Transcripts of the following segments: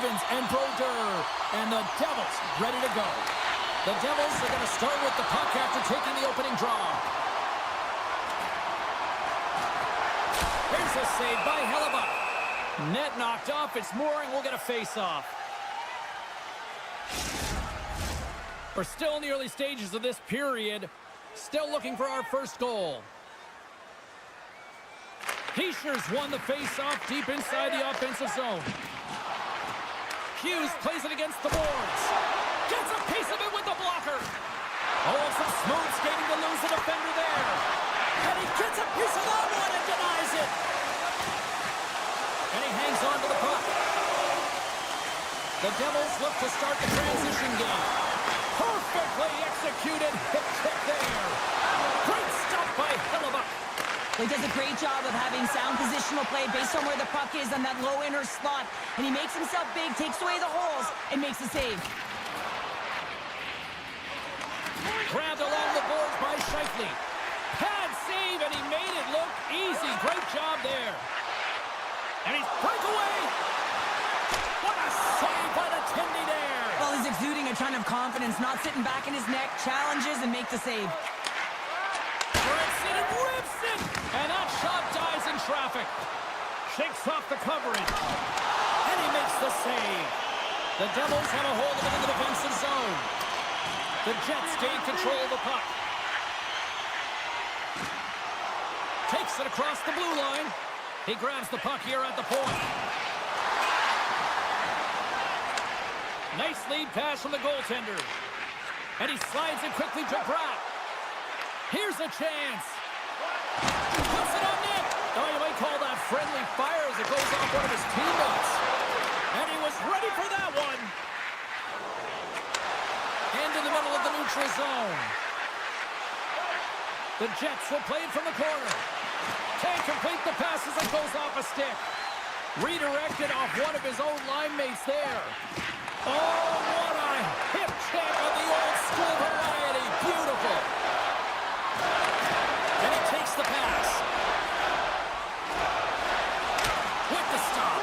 Stevens and Brodeur. And the Devils ready to go. The Devils are going to start with the puck after taking the opening draw. Here's a save by YFalubaz. Net knocked off. It's Mooring. We'll get a face-off. We're still in the early stages of this period. Still looking for our first goal. Heischer's won the face-off deep inside the offensive zone. Hughes plays it against the boards. Gets a piece of it with the blocker. Oh, some smooth skating to lose the defender there. And he gets a piece of that one and denies it. And he hangs on to the puck. The Devils look to start the transition game. Perfectly executed hip check there. Great stop by YFalubaz. He does a great job of having sound positional play based on where the puck is on that low inner slot. And he makes himself big, takes away the holes, and makes a save. Grabbed along the boards by Scheifele. Pad save, and he made it look easy. Great job there. And he's breakaway. What a save by the Tendy there. Well, he's exuding a ton of confidence, not sitting back in his neck, challenges, and makes the save. Rips it and rips it. And that shot dies in traffic. Shakes off the coverage. And he makes the save. The Devils have a hold of it in the defensive zone. The Jets gain control of the puck. Takes it across the blue line. He grabs the puck here at the point. Nice lead pass from the goaltender. And he slides it quickly to Pratt. Here's a chance. Puts it on net. Oh, you might call that friendly fire as it goes off one of his teammates. And he was ready for that one. Into the middle of the neutral zone. The Jets will play it from the corner. Can't complete the pass as it goes off a stick. Redirected off one of his own line mates there. Oh, what a hip check of the old school variety. Beautiful. And he takes the pass. With the stop.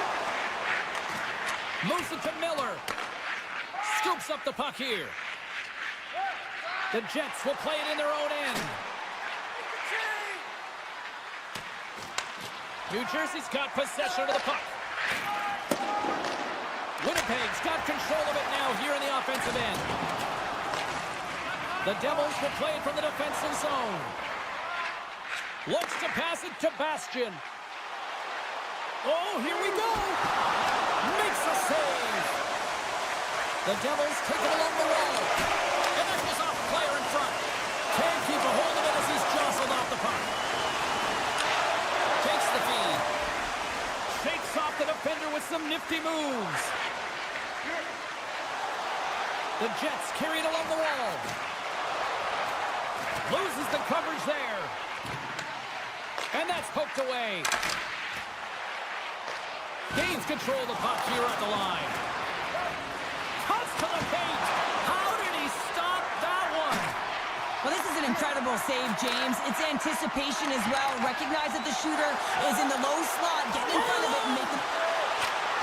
Moves it to Miller. Scoops up the puck here. The Jets will play it in their own end. New Jersey's got possession of the puck. Winnipeg's got control of it now here in the offensive end. The Devils will play it from the defensive zone. Looks to pass it to Bastian. Oh, here we go. Makes a save. The Devils take it along the wall. And that goes off the player in front. Can't keep a hold of it as he's jostled off the puck. Takes the feed. Shakes off the defender with some nifty moves. The Jets carry it along the wall. Loses the coverage there. And that's poked away. Gains control of the puck here at the line. Cuts to the paint. How did he stop that one? Well, this is an incredible save, James. It's anticipation as well. Recognize that the shooter is in the low slot. Get in front of it and make it.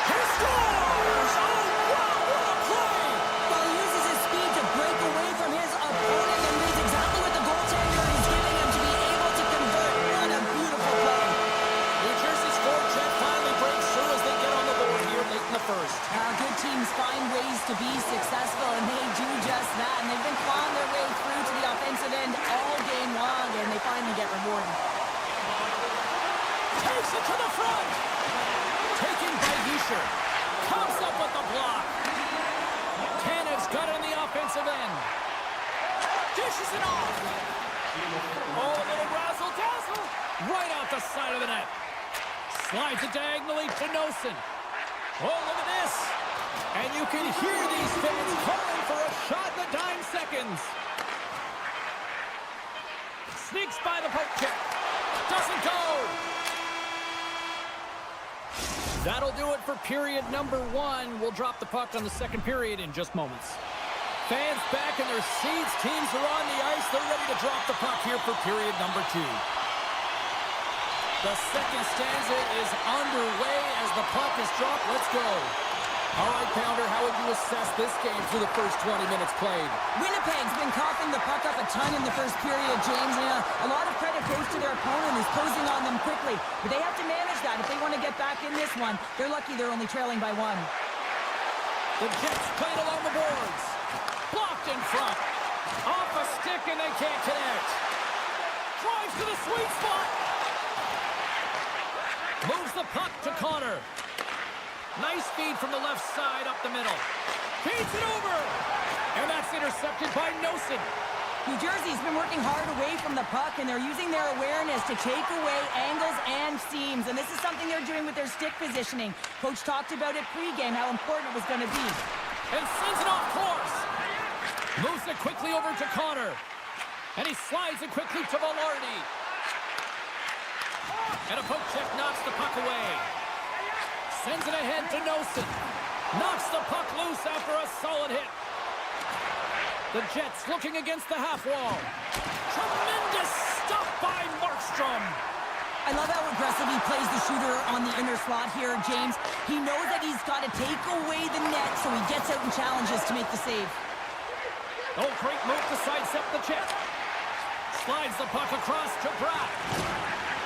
He scores! Oh, wow, what a play! Well, he uses his speed to break away from his opponent and reads exactly what the goaltender is giving him to be able to convert. What a beautiful play. New Jersey's forecheck finally breaks through as they get on the board here late in the first. Good teams find ways to be successful, and they do just that. And they've been clawing their way through to the offensive end all game long, and they finally get rewarded. Takes it to the front. Taken by Heischer. Comes up with the block. Tanev's got it on the offensive end. Dishes it off. Oh, a little razzle-dazzle. Right off the side of the net. Slides it diagonally to Nosen. Oh, look at this. And you can hear these fans calling for a shot in the dime seconds. Sneaks by the poke check. Doesn't go. That'll do it for period number 1. We'll drop the puck on the second period in just moments. Fans back in their seats. Teams are on the ice. They're ready to drop the puck here for period number 2. The second stanza is underway as the puck is dropped. Let's go. All right, Pounder, how would you assess this game through the first 20 minutes played? Winnipeg's been coughing the puck up a ton in the first period, James. And a lot of credit goes to their opponent who's closing on them quickly. But they have to manage that. If they want to get back in this one, they're lucky they're only trailing by 1. The Jets played along the boards. Blocked in front. Off a stick and they can't connect. Drives to the sweet spot. Moves the puck to Connor. Nice feed from the left side up the middle. Feeds it over. And that's intercepted by Nosen. New Jersey's been working hard away from the puck, and they're using their awareness to take away angles and seams. And this is something they're doing with their stick positioning. Coach talked about it pregame, how important it was going to be. And sends it off course. Moves it quickly over to Connor. And he slides it quickly to Velarde. And a poke check knocks the puck away. Sends it ahead to Nosen. Knocks the puck loose after a solid hit. The Jets looking against the half wall. Tremendous stuff by Markstrom. I love how aggressive he plays the shooter on the inner slot here, James. He knows that he's got to take away the net, so he gets out and challenges to make the save. Oh, great move to sidestep the check. Slides the puck across to Bratt.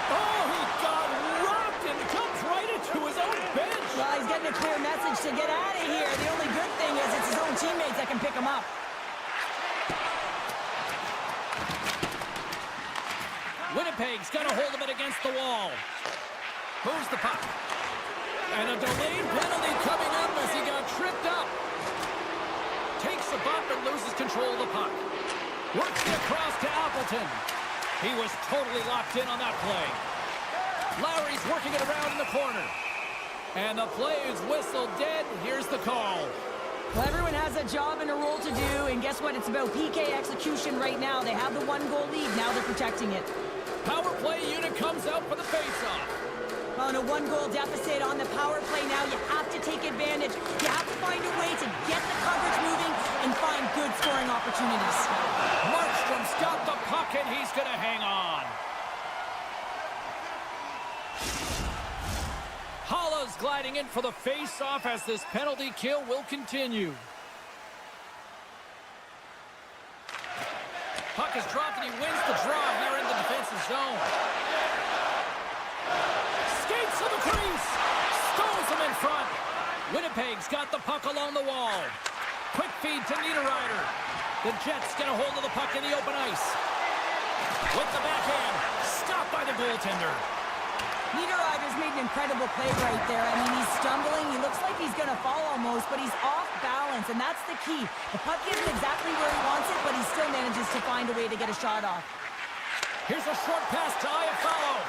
Oh, he got rocked and comes right into his own bench. Well, he's getting a clear message to get out of here. The only good thing is it's his own teammates that can pick him up. Winnipeg's got a hold of it against the wall. Moves the puck. And a delayed penalty coming up as he got tripped up. Takes a bump and loses control of the puck. Works it across to Appleton. He was totally locked in on that play. Lowry's working it around in the corner. And the play is whistled dead. Here's the call. Well, everyone has a job and a role to do, and guess what? It's about PK execution right now. They have the 1-goal lead. Now they're protecting it. Power play unit comes out for the faceoff. On a 1-goal deficit on the power play now, you have to take advantage. You have to find a way to get the coverage moving and find good scoring opportunities. Markstrom's got the puck, and he's going to hang on. Holla's gliding in for the face-off as this penalty kill will continue. Puck is dropped, and he wins the draw here in the defensive zone. Skates to the crease. Stones him in front. Winnipeg's got the puck along the wall. Quick feed to Niederreiter. The Jets get a hold of the puck in the open ice. With the backhand. Stopped by the goaltender. Niederreiter's made an incredible play right there. I mean, he's stumbling. He looks like he's going to fall almost, but he's off balance, and that's the key. The puck isn't exactly where he wants it, but he still manages to find a way to get a shot off. Here's a short pass to YFalubaz.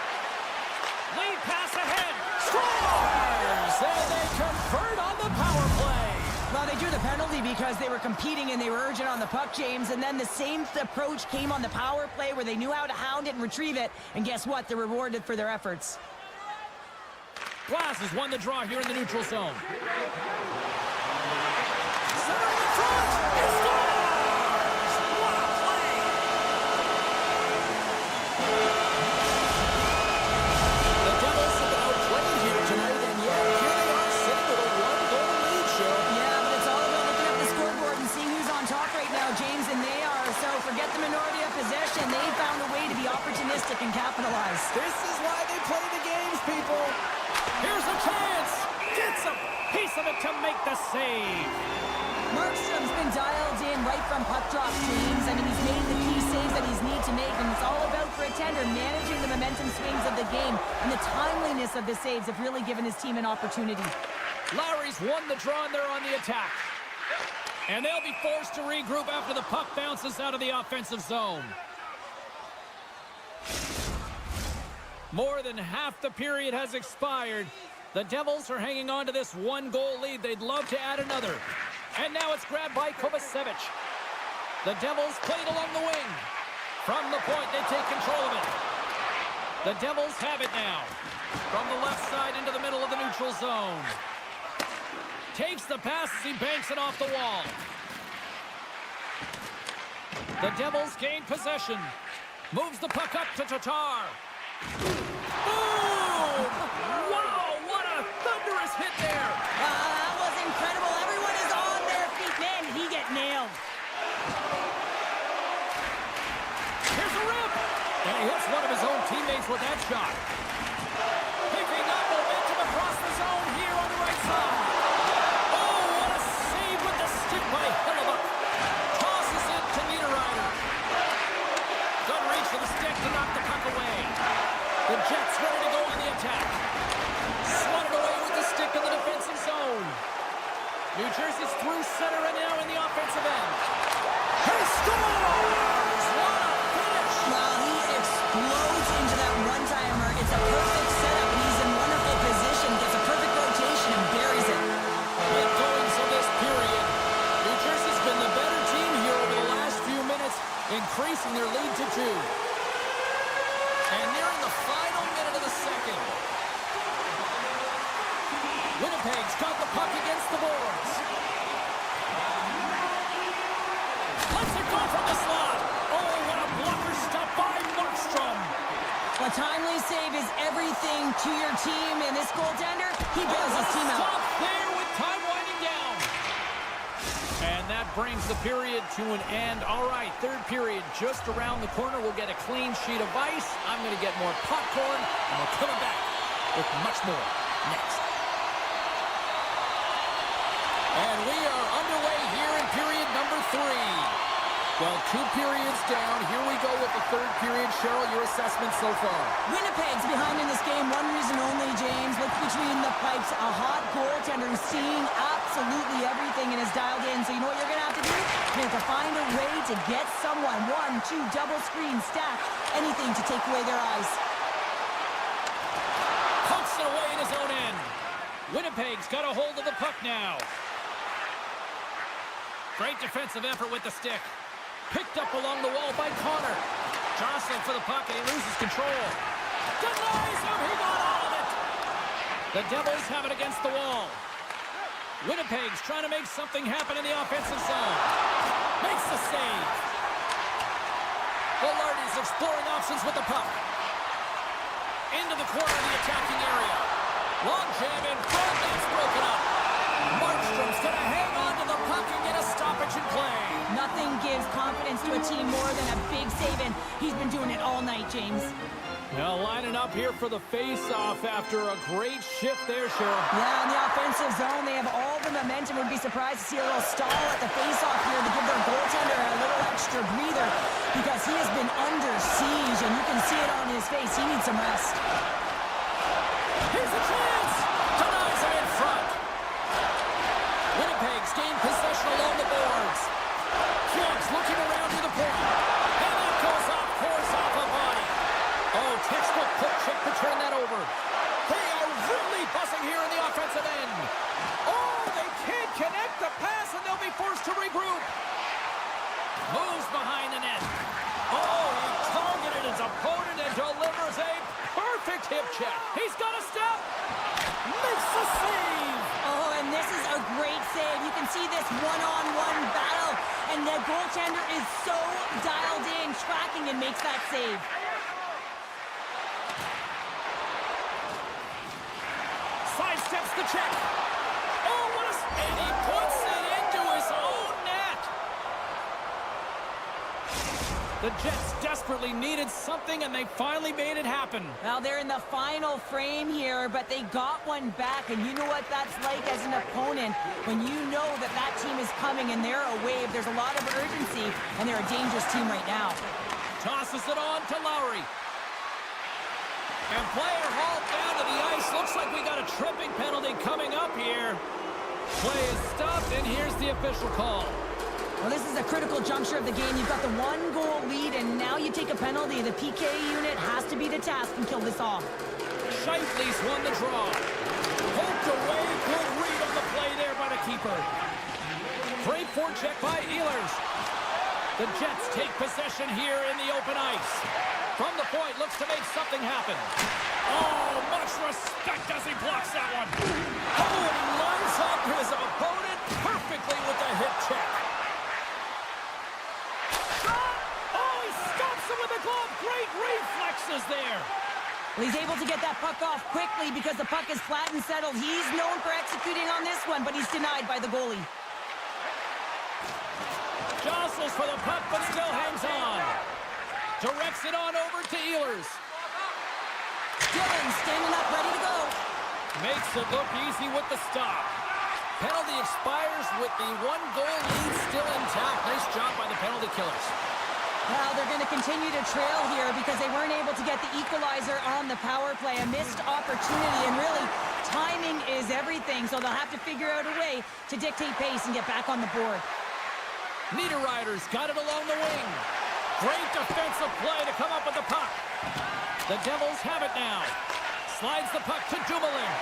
Lead pass ahead. Scores! And they convert on the power play. Well, they drew the penalty because they were competing and they were urgent on the puck, James. And then the same approach came on the power play where they knew how to hound it and retrieve it. And guess what? They're rewarded for their efforts. Glass has won the draw here in the neutral zone. Center in front. He scores! What a play! The Devils have been outplayed here tonight, and yet here they are sitting with a 1-goal lead, show. Yeah, but it's all about looking at the scoreboard and seeing who's on top right now, James, and they are. So forget the minority of possession. They found a way to be opportunistic and capitalize. This is why they play the games, people. Here's a chance. Gets a piece of it to make the save. Markstrom's been dialed in right from puck drop, James. I mean, he's made the key saves that he's need to make, and it's all about for a tender managing the momentum swings of the game, and the timeliness of the saves have really given his team an opportunity. Lowry's won the draw, and they're on the attack. And they'll be forced to regroup after the puck bounces out of the offensive zone. More than half the period has expired. The Devils are hanging on to this 1-goal lead. They'd love to add another. And now it's grabbed by Kovacevic. The Devils played along the wing. From the point, they take control of it. The Devils have it now. From the left side into the middle of the neutral zone. Takes the pass as he banks it off the wall. The Devils gain possession. Moves the puck up to Tatar. Boom! Wow, what a thunderous hit there! That was incredible. hits one of his own teammates with that shot. Picking up momentum across the zone here on the right side. Oh, what a save with the stick by YFalubaz. Tosses it to Niederreiter. Good reach for the stick to knock the puck away. The Jets ready to go on the attack. Swatted away with the stick in the defensive zone. New Jersey's through center and now in the offensive end. He scores! What a finish! Well, he explodes into that one-timer. It's a perfect setup, and he's in wonderful position. Gets a perfect rotation and buries it. With goings of this period, New Jersey's been the better team here over the last few minutes, increasing their lead to 2. And nearing the final minute of the second. Winnipeg's got the puck against the boards. Lets it go from the slot. Oh, what a blocker stop by Markstrom. A timely save is everything to your team, and this goaltender, he bails his team out. Stop there with time winding down. And that brings the period to an end. All right, third period just around the corner. We'll get a clean sheet of ice. I'm going to get more popcorn, and we'll come back with much more next. And we are underway here in period number 3. Well, 2 periods down. Here we go with the third period. Cheryl, your assessment so far? Winnipeg's behind in this game. One reason only, James. Look between the pipes. A hot goaltender who's seeing absolutely everything and is dialed in. So you know what you're going to have to do? You have to find a way to get someone. 1, 2, double screen, stack, anything to take away their eyes. Pokes it away in his own end. Winnipeg's got a hold of the puck now. Great defensive effort with the stick. Picked up along the wall by Connor. Jostling for the puck, and he loses control. Denies him. He got all of it. The Devils have it against the wall. Winnipeg's trying to make something happen in the offensive zone. Makes the save. Velarde's exploring options with the puck. Into the corner of the attacking area. Long jam in front. That's broken up. Markstrom's going to hang on to the puck and get a stoppage in play. Nothing gives confidence to a team more than a big save, and he's been doing it all night, James. Now lining up here for the face-off after a great shift there, Cheryl. Yeah, in the offensive zone, they have all the momentum. Would be surprised to see a little stall at the face-off here to give their goaltender a little extra breather because he has been under siege, and you can see it on his face. He needs some rest. Here's a chance! Denies him in front. Winnipeg's gained possession along the boards. Flugs looking around to the point. And that goes off course off a body. Oh, textbook puck check to turn that over. They are really buzzing here in the offensive end. Oh, they can't connect the pass, and they'll be forced to regroup. Moves behind the net. Oh, he targeted his opponent and delivers a perfect hip check. He's got a step. Makes the save. Oh, and this is a great save. You can see this one-on-one battle, and the goaltender is so dialed in, tracking, and makes that save. Sidesteps the check. Oh, what a... And he puts it into his own net. The Jets desperately needed something, and they finally made it happen. Well, they're in the final frame here, but they got one back, and you know what that's like as an opponent. When you know that that team is coming and they're a wave, there's a lot of urgency, and they're a dangerous team right now. Tosses it on to Lowry. And player hauled down to the ice. Looks like we got a tripping penalty coming up here. Play is stopped, and here's the official call. Well, this is a critical juncture of the game. You've got the 1-goal lead, and now you take a penalty. The PK unit has to be the task and kill this off. Scheifele's won the draw. Poked away. Good read on the play there by the keeper. Great forecheck by Ehlers. The Jets take possession here in the open ice. From the point, looks to make something happen. Oh, much respect as he blocks that one. Oh, and he lines up his opponent perfectly with the hip check. Oh, he stops him with a glove. Great reflexes there. Well, he's able to get that puck off quickly because the puck is flat and settled. He's known for executing on this one, but he's denied by the goalie. Jostles for the puck, but still hangs on. Directs Kicks it on over to Ehlers. Dylan standing up, ready to go. Makes it look easy with the stop. Penalty expires with the 1-goal lead still intact. Nice job by the penalty killers. Well, they're going to continue to trail here because they weren't able to get the equalizer on the power play. A missed opportunity, and really, timing is everything. So they'll have to figure out a way to dictate pace and get back on the board. Niederreiter's got it along the wing. Great defensive play to come up with the puck. The Devils have it now. Slides the puck to Dumoulin.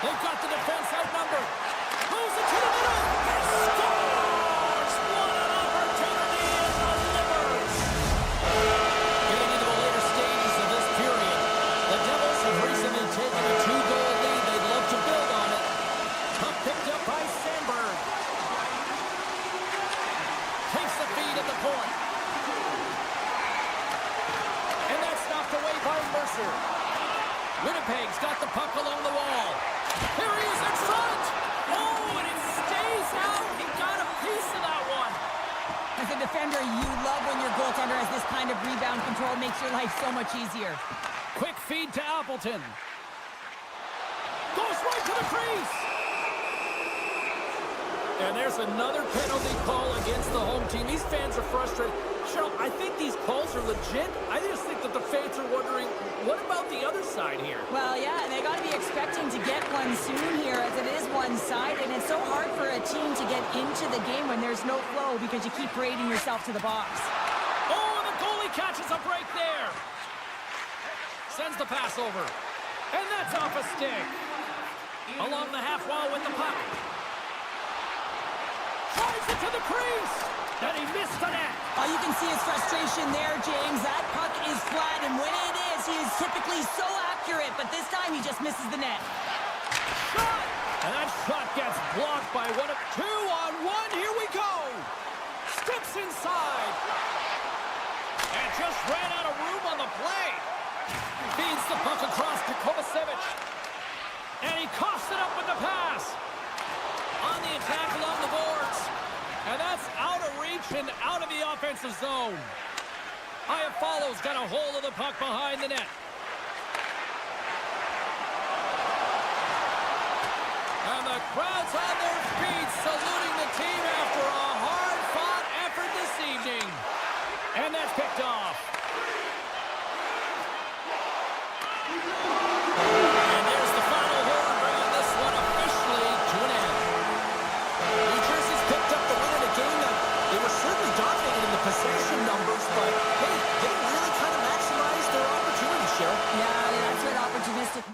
They've got the defense outnumbered. Moves it to the middle. Scores! What an opportunity it delivers! Getting into the later stages of this period, the Devils have recently taken a 2-goal lead. They'd love to build on it. Puck picked up by Sandberg. Takes the feed at the point. And that's knocked away by Mercer. Winnipeg's got the puck along the wall. Here he is in front! Oh, and it stays out! He got a piece of that one! As a defender, you love when your goaltender has this kind of rebound control. Makes your life so much easier. Quick feed to Appleton. Goes right to the crease! And there's another penalty call against the home team. These fans are frustrated. Cheryl, I think these calls are legit. I just think that the fans are wondering, what about the other side here? Well, yeah, they got to be expecting to get one soon here, as it is one-sided, and it's so hard for a team to get into the game when there's no flow because you keep parading yourself to the box. Oh, and the goalie catches a break there. Sends the pass over. And that's off a stick. Along the half wall with the puck. Drives it to the crease. And he missed the net. Oh, you can see his frustration there, James. That puck is flat, and when it is, he is typically so accurate, but this time he just misses the net. Shot! And that shot gets blocked by one of 2-on-1. Here we go. Steps inside. And just ran out of room on the play. Feeds the puck across to Kovacevic. And he coughs it up with the pass. On the attack along the boards. And that's out of reach and out of the offensive zone. YFalubaz got a hold of the puck behind the net. And the crowd's on their feet saluting the team after a hard-fought effort this evening. And that's picked off. And there's the final horn, bringing this one officially to an end. New Jersey's picked up the win in a game that they were certainly dominated in the possession numbers, but hey, they really kind of maximized their opportunity, Cheryl. Yeah, that's what opportunistic.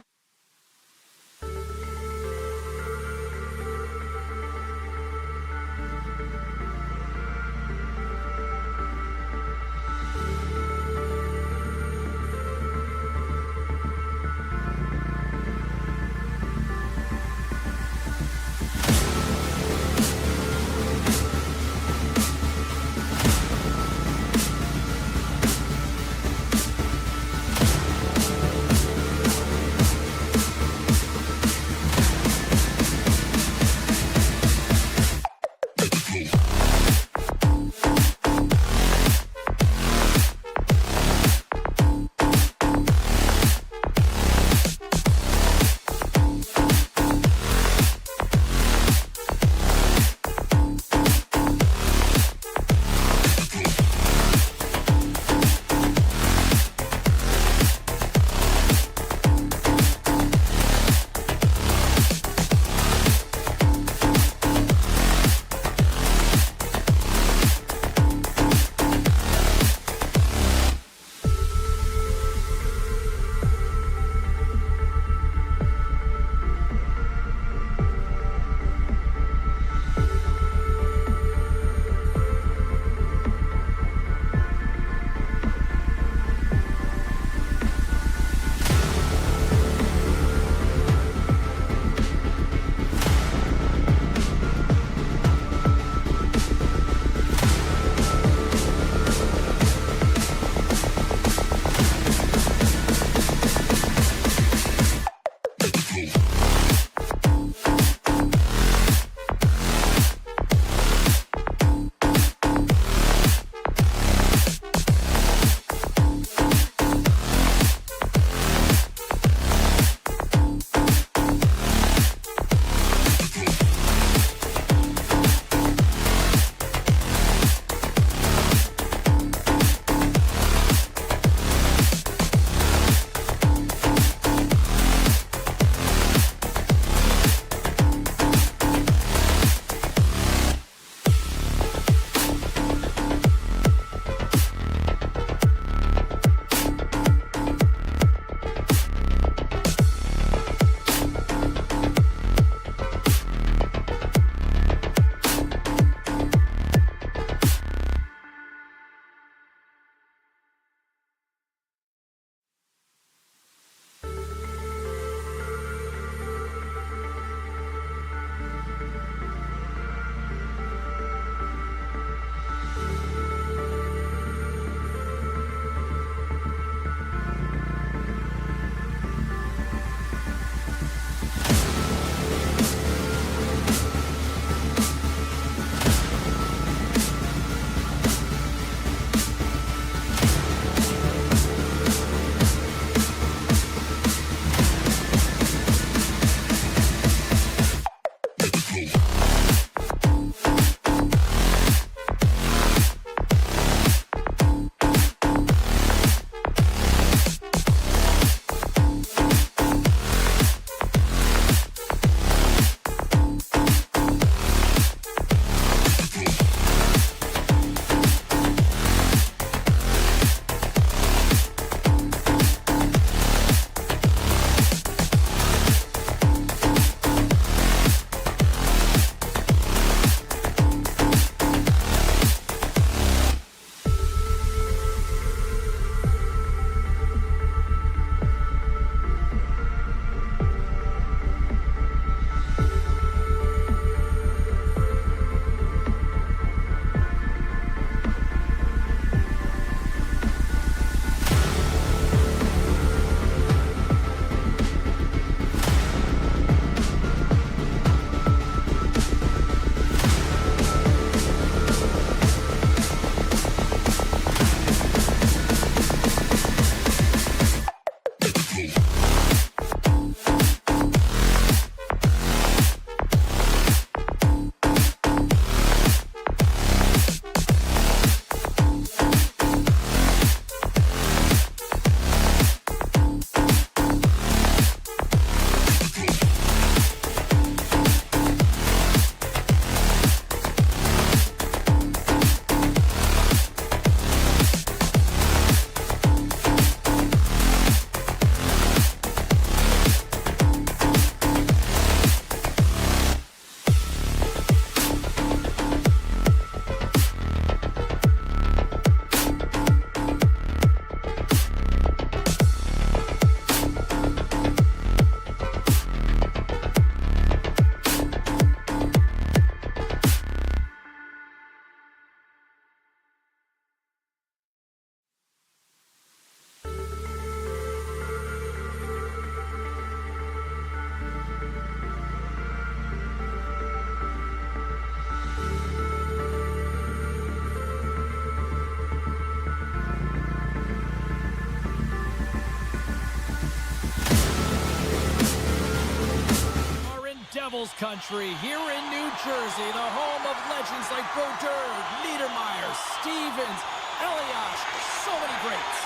Devils country here in New Jersey, the home of legends like Brodeur, Niedermeyer, Stevens, Elias, so many greats.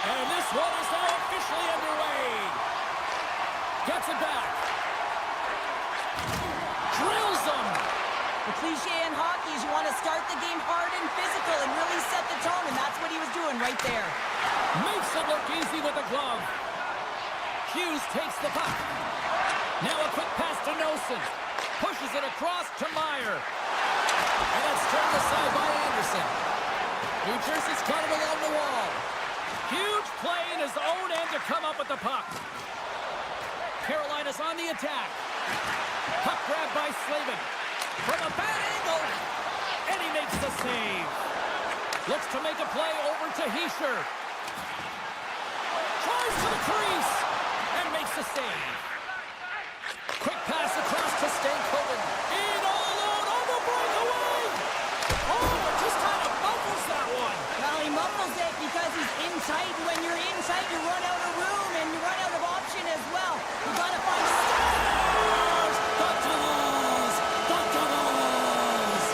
And this one is now officially underway. Gets it back. Drills them. The cliche in hockey is you want to start the game hard and physical and really set the tone, and that's what he was doing right there. Makes it look easy with the glove. Hughes takes the puck. Now a quick pass to Nosen. Pushes it across to Meyer. And that's turned aside by Anderson. New Jersey's got it along the wall. Huge play in his own end to come up with the puck. Carolina's on the attack. Puck grabbed by Slavin. From a bad angle. And he makes the save. Looks to make a play over to Hischier. Tries to the crease. And makes the save. Quick pass across to Stankoven. In all alone on the breakaway. Oh, it just kind of muffles that one. Well, he muffles it because he's in tight. When you're in tight, you run out of room and you run out of option as well. You got to find Stars! The Devils! The Devils!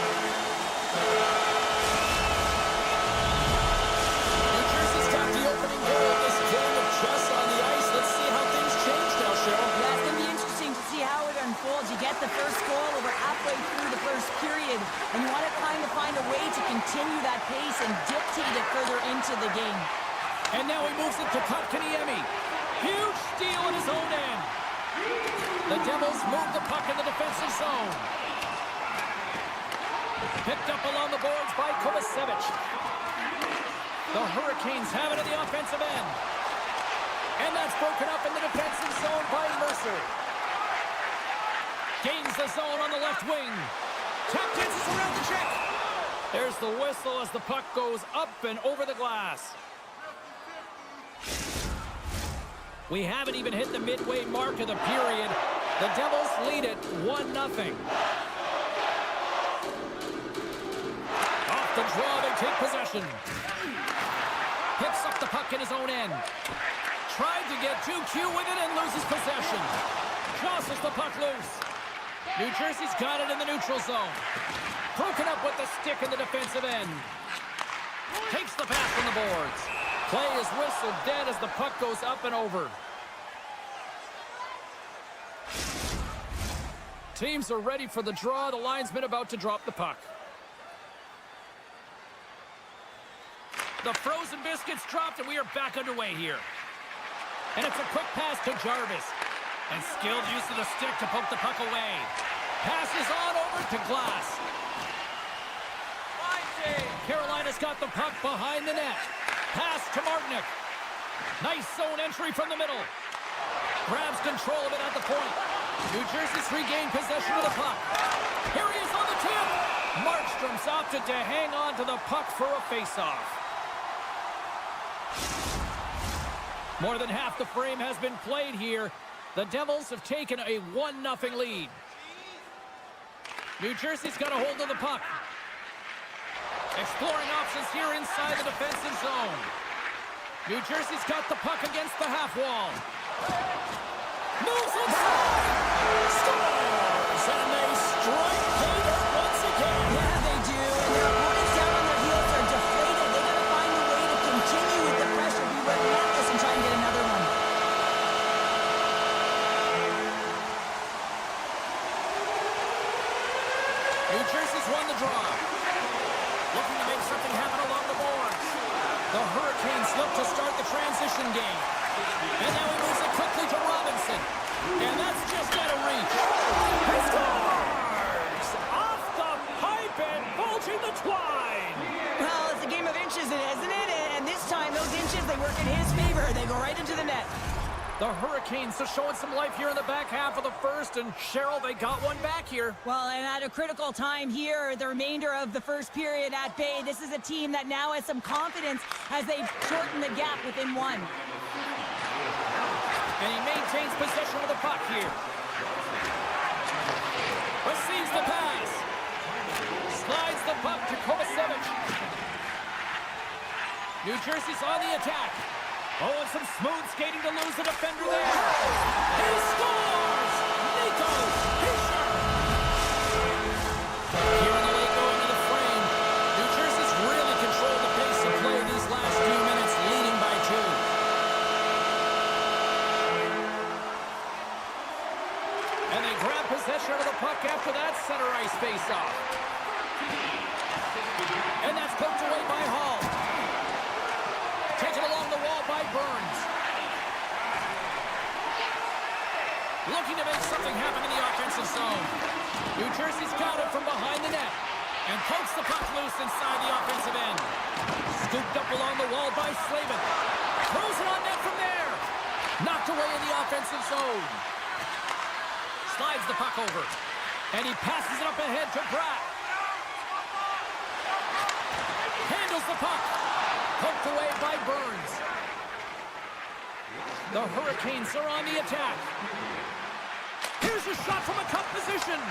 New Jersey's got the opening goal of this game of chess on the ice. Let's see how things change now, Cheryl. Yeah, it's going to be interesting to see how it unfolds. You get the first goal over halfway through the first period, and you want to kind of find a way to continue that pace and dictate it further into the game. And now he moves it to Kotkaniemi. Huge steal in his own end. The Devils move the puck in the defensive zone. Picked up along the boards by Kovacevic. The Hurricanes have it in the offensive end. And that's broken up in the defensive zone by Mercer. Gains the zone on the left wing. Tap dances around the check. There's the whistle as the puck goes up and over the glass. We haven't even hit the midway mark of the period. The Devils lead it 1-0. Off the draw, they take possession. Picks up the puck in his own end. Tried to get too cute with it and loses possession. Jostles the puck loose. New Jersey's got it in the neutral zone. Broken up with the stick in the defensive end. Takes the pass from the boards. Play is whistled dead as the puck goes up and over. Teams are ready for the draw. The linesman about to drop the puck. The frozen biscuits dropped and we are back underway here. And it's a quick pass to Jarvis. And skilled use of the stick to poke the puck away. Passes on over to Glass. Carolina's got the puck behind the net. Pass to Martinick. Nice zone entry from the middle. Grabs control of it at the point. New Jersey's regained possession of the puck. Here he is on the tip. Markstrom's opted to hang on to the puck for a face-off. More than half the frame has been played here. The Devils have taken a 1-0 lead. New Jersey's got a hold of the puck. Exploring options here inside the defensive zone. New Jersey's got the puck against the half wall. Moves inside! Scores! And they strike pay dirt once again. Yeah, they do. And their opponents down on their heels are deflated. They got to find a way to continue with the pressure, be relentless, and try and get another one. New Jersey's won the draw. Looking to make something happen along the boards. The Hurricanes look to start the transition game. And now he moves it quickly to Robinson. And that's just out of reach. He scores! Off the pipe and bulging the twine. Well, it's a game of inches, isn't it? And this time, those inches, they work in his favor. They go right into the net. The Hurricanes are showing some life here in the back half of the first, and Cheryl, they got one back here. Well, and at a critical time here, the remainder of the first period at bay, this is a team that now has some confidence as they shorten the gap within one. And he maintains possession of the puck here. Receives the pass. Slides the puck to Kovacevic. New Jersey's on the attack. Oh, and some smooth skating to lose the defender there. He scores! Nico Hischier! Here in the late going to the frame. New Jersey's really controlled the pace of play these last few minutes, leading by 2. And they grab possession of the puck after that center ice face-off. And that's poked away by Hall. Taken along the wall by Burns. Looking to make something happen in the offensive zone. New Jersey's got it from behind the net. And pokes the puck loose inside the offensive end. Scooped up along the wall by Slavin. Throws it on net from there. Knocked away in the offensive zone. Slides the puck over. And he passes it up ahead to Bratt. Handles the puck. Poked away by Burns. The Hurricanes are on the attack. Here's a shot from a cup position.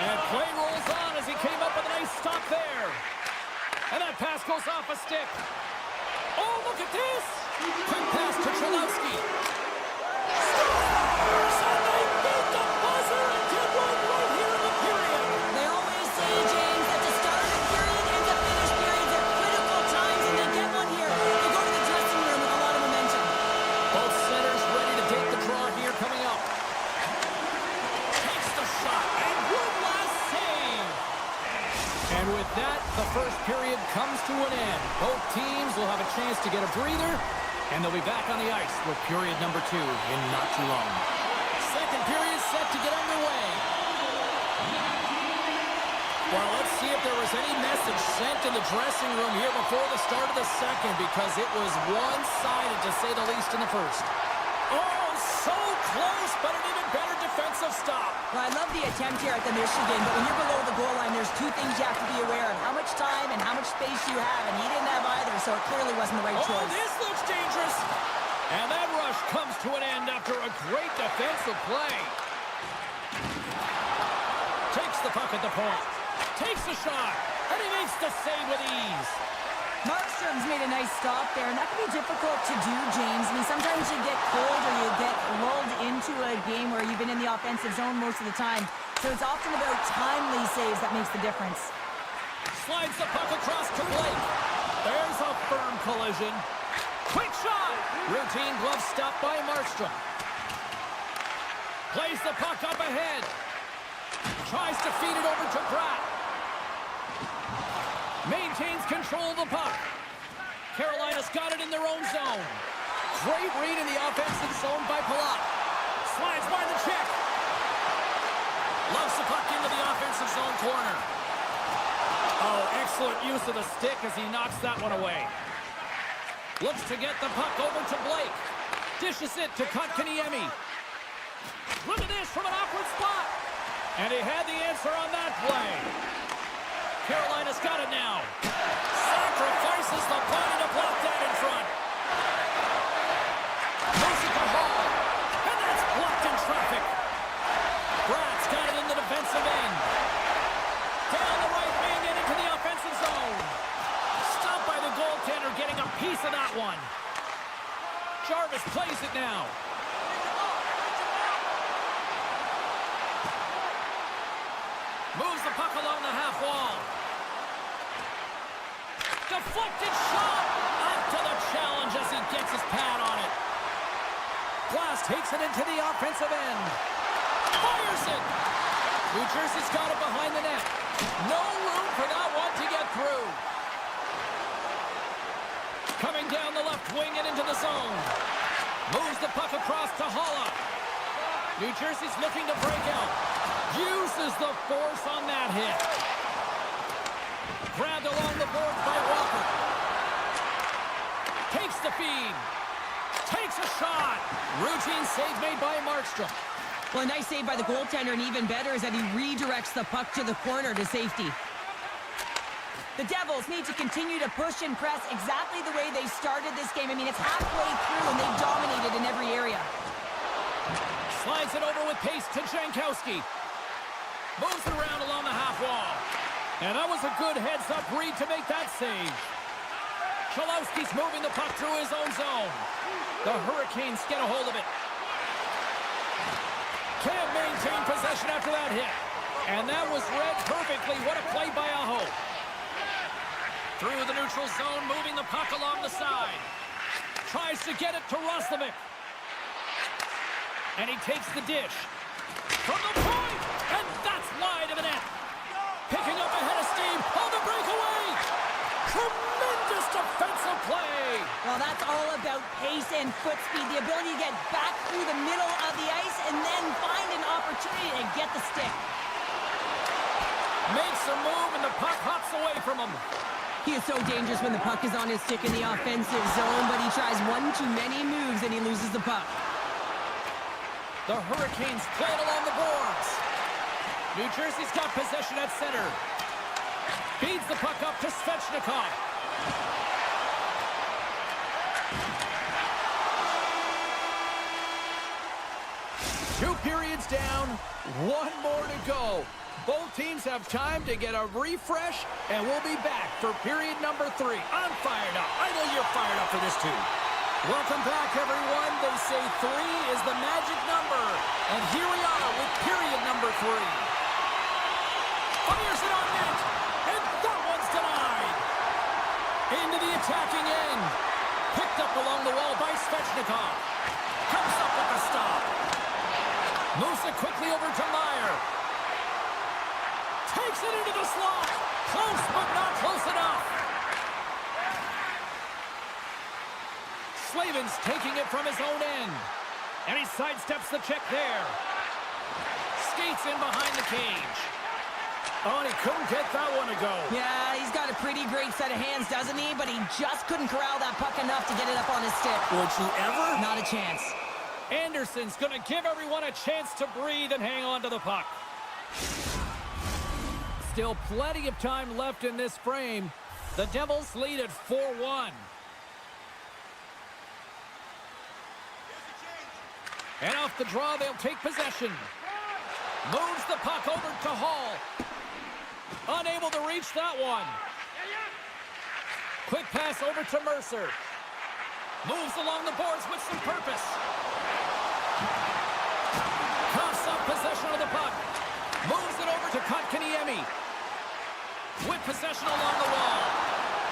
And play rolls on as he came up with a nice stop there. And that pass goes off a stick. Oh, look at this. Quick pass to Cholowski. Scores! And they beat the buzzer and did one right here in the period. They always say, James, that the start of the period and the finish periods are critical times, and they get one here. They go to the dressing room with a lot of momentum. Both centers ready to take the draw here coming up. Takes the shot, and one last save. And with that, the first period comes to an end. Both teams will have a chance to get a breather, and they'll be back on the ice for period number 2 in not too long. Second period set to get underway. Well, let's see if there was any message sent in the dressing room here before the start of the second, because it was one-sided, to say the least, in the first. Oh, so close, but an even better defensive stop. Well, I love the attempt here at the Michigan, but when you're below the goal line, there's two things you have to be aware of. How much time and how much space you have, and he didn't have either, so it clearly wasn't the right Oh, choice. this looks dangerous. And that rush comes to an end after a great defensive play. Takes the puck at the point. Takes the shot, and he makes the save with ease. Markstrom's made a nice stop there, and that can be difficult to do, James. I mean, sometimes you get cold or you get lulled into a game where you've been in the offensive zone most of the time. So it's often about timely saves that makes the difference. Slides the puck across to Blake. There's a firm collision. Quick shot. Routine glove stop by Markstrom. Plays the puck up ahead. Tries to feed it over to Bratt. Maintains control of the puck. Carolina's got it in their own zone. Great read in the offensive zone by Palat. Slides by the check. Loves the puck into the offensive zone corner. Oh, excellent use of the stick as he knocks that one away. Looks to get the puck over to Blake. Dishes it to Kotkaniemi. Look at this from an awkward spot. And he had the answer on that play. Carolina's got it now. Sacrifices the body to block that in front. Moves it to Hall. And that's blocked in traffic. Bratt's got it in the defensive end. Down the right wing and into the offensive zone. Stopped by the goaltender, getting a piece of that one. Jarvis plays it now. Moves the puck along the half wall. Deflected shot. Up to the challenge as he gets his pad on it. Glass takes it into the offensive end. Fires it. New Jersey's got it behind the net. No room for that one to get through. Coming down the left wing and into the zone. Moves the puck across to Holla. New Jersey's looking to break out. Uses the force on that hit. Grabbed along the boards by Walker. Takes the feed. Takes a shot. Routine save made by Markstrom. Well, a nice save by the goaltender, and even better is that he redirects the puck to the corner to safety. The Devils need to continue to push and press exactly the way they started this game. I mean, it's halfway through, and they've dominated in every area. Slides it over with pace to Jankowski. Moves it around along the half wall. And that was a good heads-up read to make that save. Chalowski's moving the puck through his own zone. The Hurricanes get a hold of it. Can't maintain possession after that hit. And that was read perfectly. What a play by Aho. Through the neutral zone, moving the puck along the side. Tries to get it to Roslovic. And he takes the dish. From the point! And that's wide of the net. Picking up ahead of steam on the breakaway. Tremendous defensive play. Well, that's all about pace and foot speed. The ability to get back through the middle of the ice and then find an opportunity to get the stick. Makes a move and the puck hops away from him. He is so dangerous when the puck is on his stick in the offensive zone, but he tries one too many moves and he loses the puck. The Hurricanes play it along the boards. New Jersey's got possession at center. Feeds the puck up to Svechnikov. Two periods down, one more to go. Both teams have time to get a refresh, and we'll be back for period number 3. I'm fired up. I know you're fired up for this too. Welcome back, everyone. They say 3 is the magic number. And here we are with period number 3. Fires it on net, and that one's denied. Into the attacking end. Picked up along the wall by Svechnikov. Comes up with the stop. Moves it quickly over to Meyer. Takes it into the slot. Close, but not close enough. Slavin's taking it from his own end. And he sidesteps the check there. Skates in behind the cage. Oh, and he couldn't get that one to go. Yeah, he's got a pretty great set of hands, doesn't he? But he just couldn't corral that puck enough to get it up on his stick. Would you ever? Not a chance. Anderson's going to give everyone a chance to breathe and hang on to the puck. Still plenty of time left in this frame. The Devils lead at 4-1. And off the draw, they'll take possession. Moves the puck over to Hall. Unable to reach that one. Quick pass over to Mercer. Moves along the boards with some purpose. Coughs up possession of the puck. Moves it over to Kotkaniemi. With possession along the wall.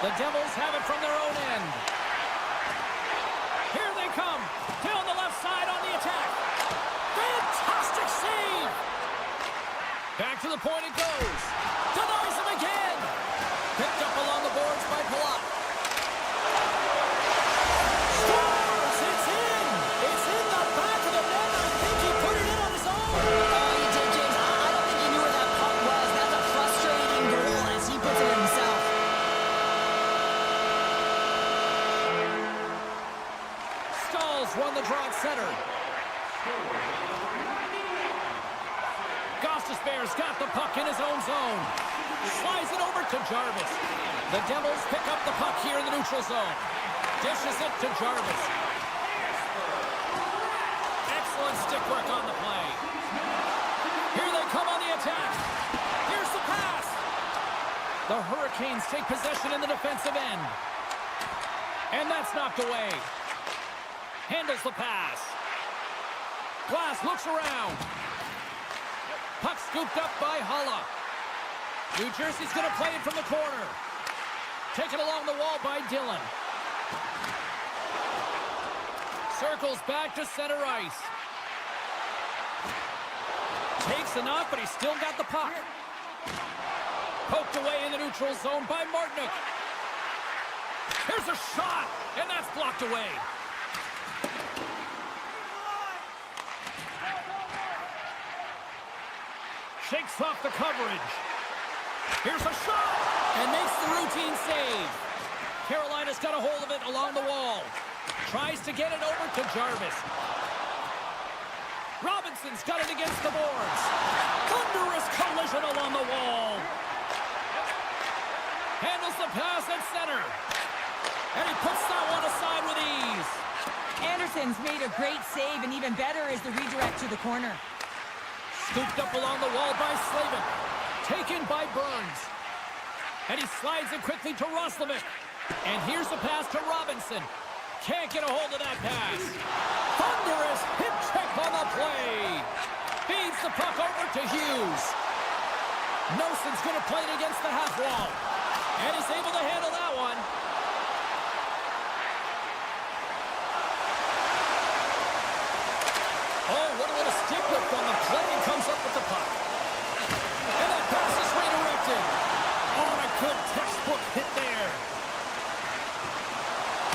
The Devils have it from their own end. Here they come. Down the left side on the attack. Fantastic save. Back to the point it goes. Denies him again. Picked up along the boards by Palat. Scores! It's in! It's in the back of the net. I think he put it in on his own. Oh, he did, James. I don't think he knew where that puck was. That's a frustrating goal as he puts it himself. Stalls won the draw at center. Gostisbehere's got the puck in his own zone. Slides it over to Jarvis. The Devils pick up the puck here in the neutral zone. Dishes it to Jarvis. Excellent stick work on the play. Here they come on the attack. Here's the pass. The Hurricanes take possession in the defensive end. And that's knocked away. Handles the pass. Glass looks around. Puck scooped up by Holla. New Jersey's going to play it from the corner. Taken along the wall by Dillon. Circles back to center ice. Takes enough, but he's still got the puck. Poked away in the neutral zone by Martinook. Here's a shot, and that's blocked away. Shakes off the coverage. Here's a shot, and makes the routine save. Carolina's got a hold of it along the wall. Tries to get it over to Jarvis. Robinson's got it against the boards. Thunderous collision along the wall. Handles the pass at center. And he puts that one aside with ease. Anderson's made a great save, and even better is the redirect to the corner. Scooped up along the wall by Slavin. Taken by Burns. And he slides it quickly to Roslovic. And here's the pass to Robinson. Can't get a hold of that pass. Thunderous hip check on the play. Feeds the puck over to Hughes. Nelson's going to play it against the half wall. And he's able to handle that one. Oh, what a little stick lift on the play, and comes up with the puck. And that pass is redirected. Oh, a good textbook hit there.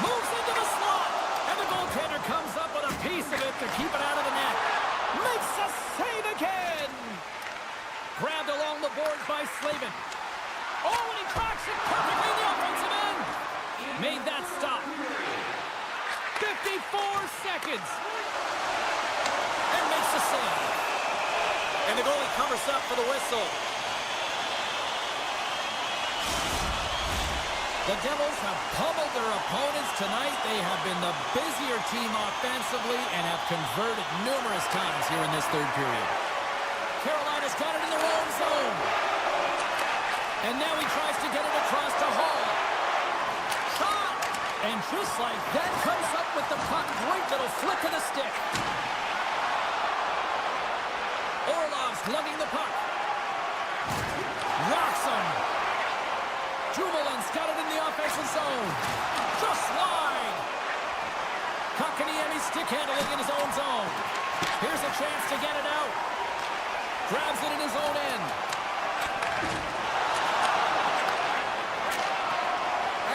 Moves into the slot. And the goaltender comes up with a piece of it to keep it out of the net. Makes a save again. Grabbed along the boards by Slavin. Oh, and he cracks it perfectly in the offensive end. Made that stop. 54 seconds. And makes the save. And the goalie covers up for the whistle. The Devils have pummeled their opponents tonight. They have been the busier team offensively and have converted numerous times here in this third period. Carolina's got it in their own zone. And now he tries to get it across to Hall. Shot! And just like that, comes up with the puck. Great little flick of the stick. Orlov's lugging the puck. Rocks him. Jubelyn's got it in the offensive zone. Just wide. Kotkaniemi's stick handling in his own zone. Here's a chance to get it out. Grabs it in his own end.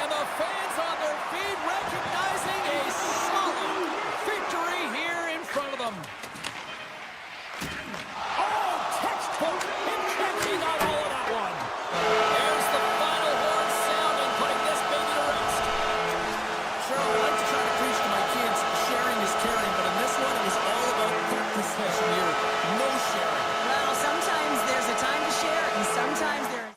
And the fans on their feet recognizing a solid victory here in front of them. Oh, textbook. He got all of that one. There's the final horn sound and putting this baby to rest. Sure, I like to try to preach to my kids, sharing is caring, but in this one, it was all about possession here. No sharing. Well, sometimes there's a time to share, and sometimes there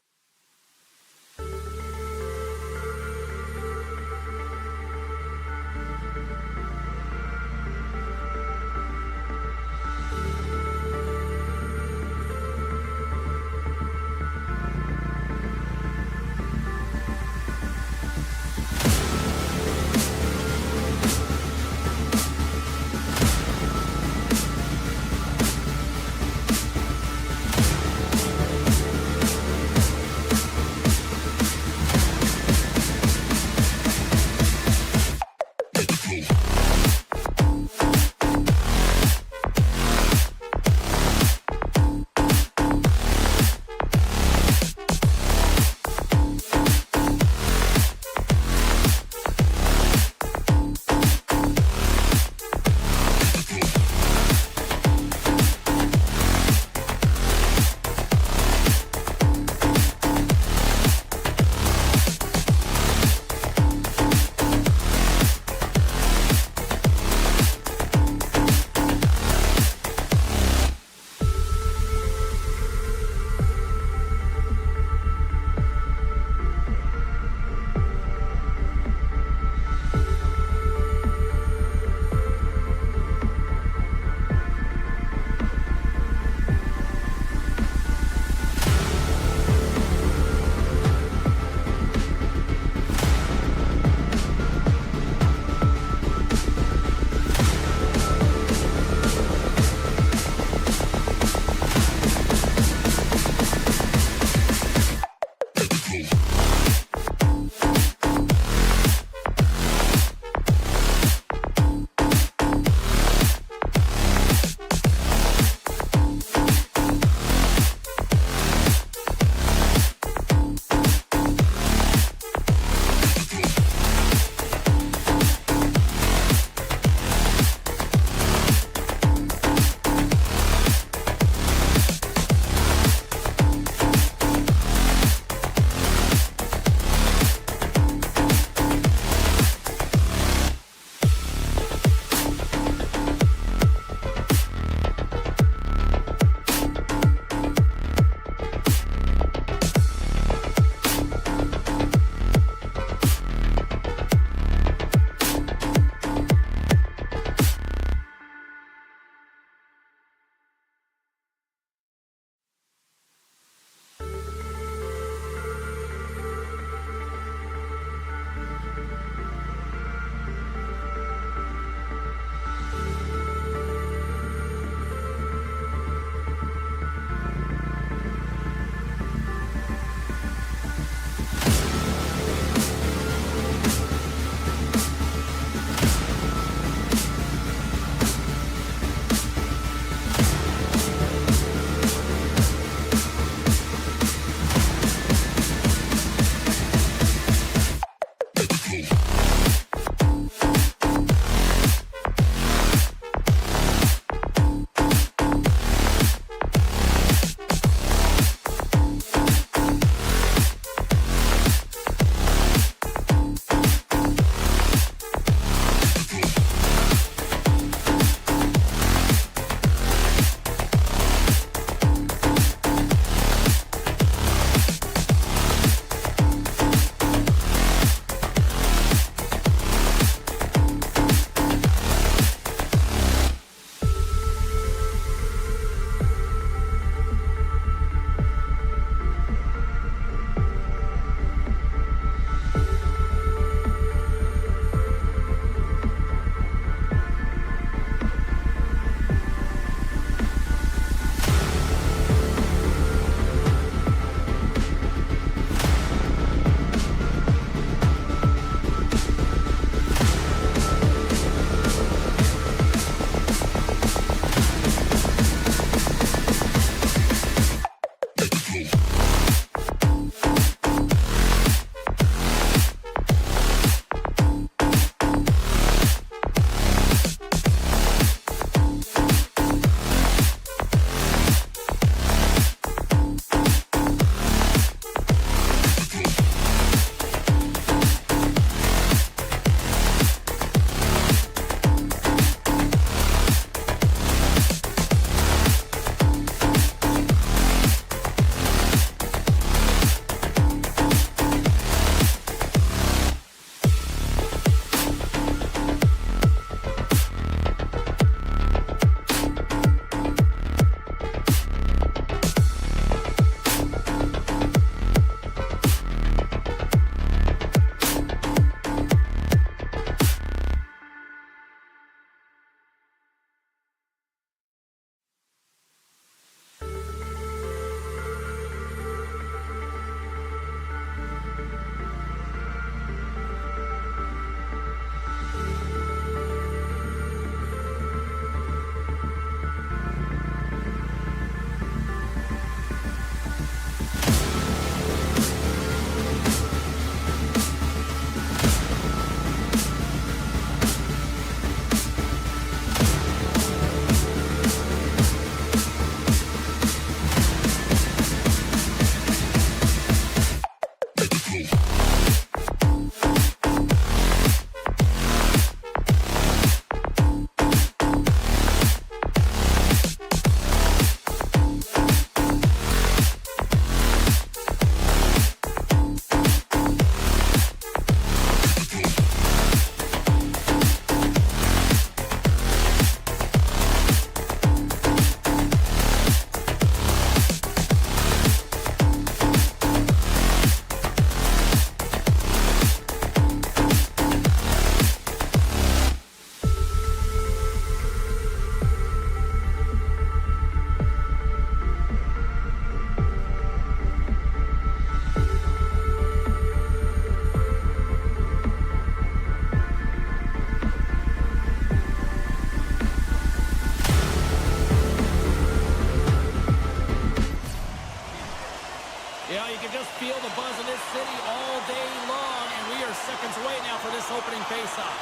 away now for this opening faceoff.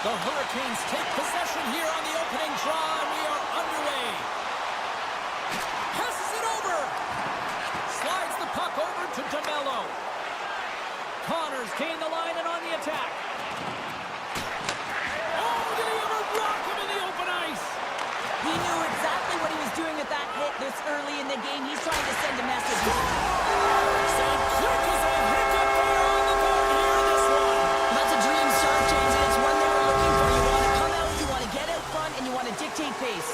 The Hurricanes take possession here on the opening draw, and we are underway. Passes it over. Slides the puck over to DeMello. Connors gain the line and on the attack. Oh, did he ever rock him in the open ice? He knew exactly what he was doing with that hit this early in the game. He's trying to send a message. St. Quick is a hiccup there on the board here in this one. That's a dream start, James, and it's one they were looking for. You want to come out, you want to get out front, and you want to dictate pace.